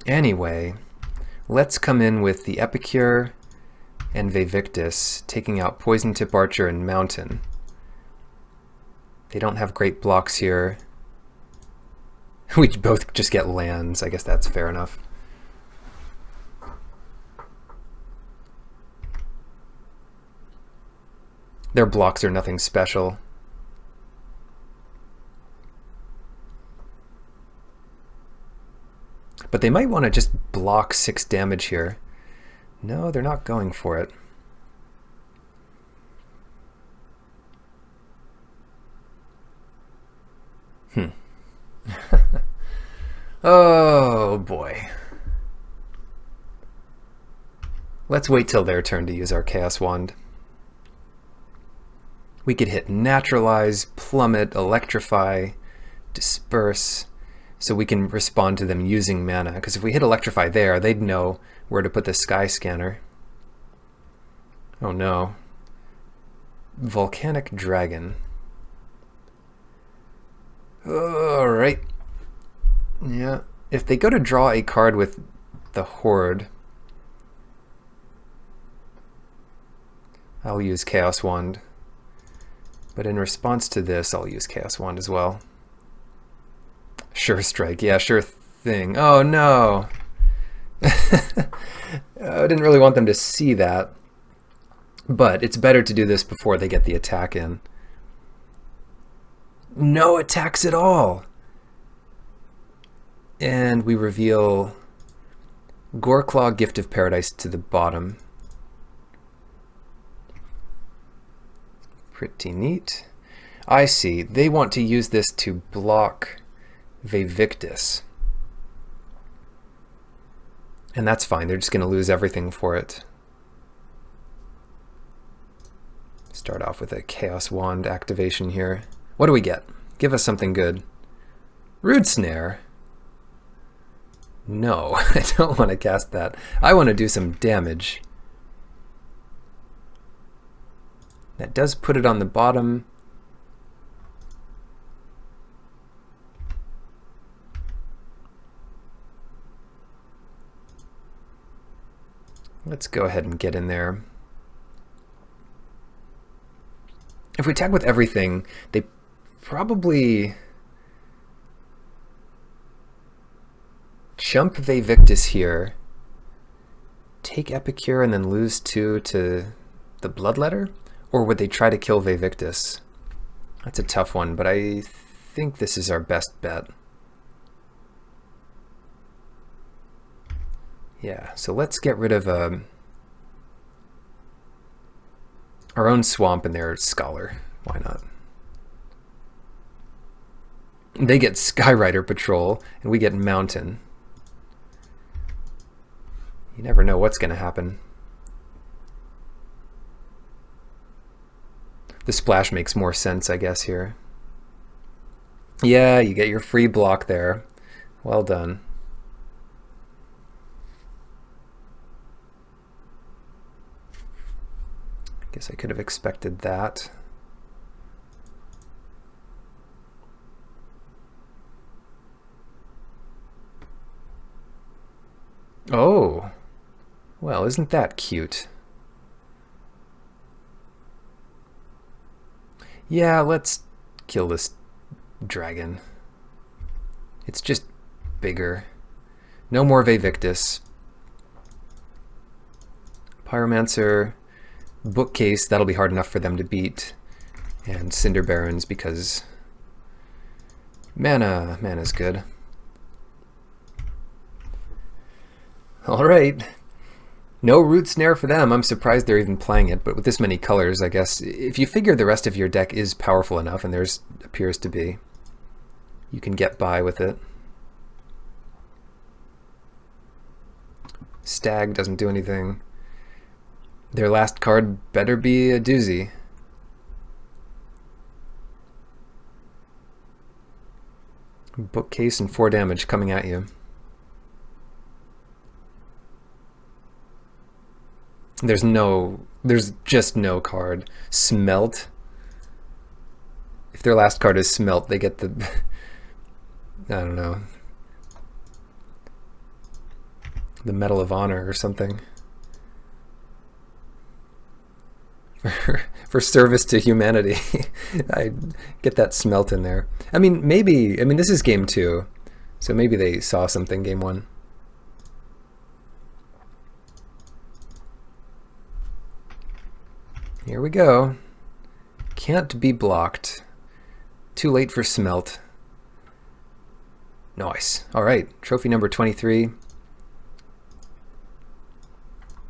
Anyway, let's come in with the Epicure and Vevictus, taking out Poison Tip Archer and Mountain. They don't have great blocks here. We both just get lands. I guess that's fair enough. Their blocks are nothing special. But they might want to just block 6 damage here. No, they're not going for it. Oh boy. Let's wait till their turn to use our Chaos Wand. We could hit Naturalize, Plummet, Electrify, Disperse, so we can respond to them using mana. Because if we hit Electrify there, they'd know where to put the Sky Scanner. Oh no. Volcanic Dragon. Alright. Yeah. If they go to draw a card with the Horde, I'll use Chaos Wand. But in response to this, I'll use Chaos Wand as well. Sure Strike. Yeah, sure thing. Oh no! I didn't really want them to see that. But it's better to do this before they get the attack in. No attacks at all! And we reveal Goreclaw, Gift of Paradise to the bottom. Pretty neat. I see. They want to use this to block Vevictus. And that's fine. They're just going to lose everything for it. Start off with a Chaos Wand activation here. What do we get? Give us something good. Root Snare. No, I don't want to cast that. I want to do some damage. That does put it on the bottom. Let's go ahead and get in there. If we attack with everything, they probably jump Vevictus here, take Epicure, and then lose 2 to the Bloodletter? Or would they try to kill Vevictus? That's a tough one, but I think this is our best bet. Yeah, so let's get rid of our own Swamp and their Scholar. Why not? They get Skyrider Patrol, and we get Mountain. You never know what's going to happen. The splash makes more sense, I guess, here. Yeah, you get your free block there. Well done. Guess I could have expected that. Oh, well, isn't that cute? Yeah, let's kill this dragon. It's just bigger. No more Vevictus. Pyromancer, Bookcase, that'll be hard enough for them to beat. And Cinder Barons, because mana's good. Alright. No Root Snare for them. I'm surprised they're even playing it, but with this many colors, I guess, if you figure the rest of your deck is powerful enough, and there's appears to be, you can get by with it. Stag doesn't do anything. Their last card better be a doozy. Bookcase and 4 damage coming at you. There's just no card. Smelt. If their last card is Smelt, they get the, I don't know, the Medal of Honor or something. For service to humanity. I get that Smelt in there. I mean, this is game 2, so maybe they saw something game 1. Here we go. Can't be blocked. Too late for Smelt. Nice. Alright, trophy number 23.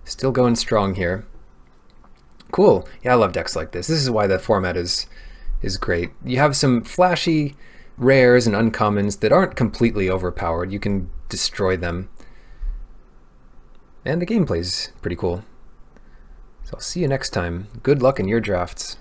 Still going strong here. Cool. Yeah, I love decks like this. This is why the format is great. You have some flashy rares and uncommons that aren't completely overpowered. You can destroy them. And the gameplay's pretty cool. So I'll see you next time. Good luck in your drafts.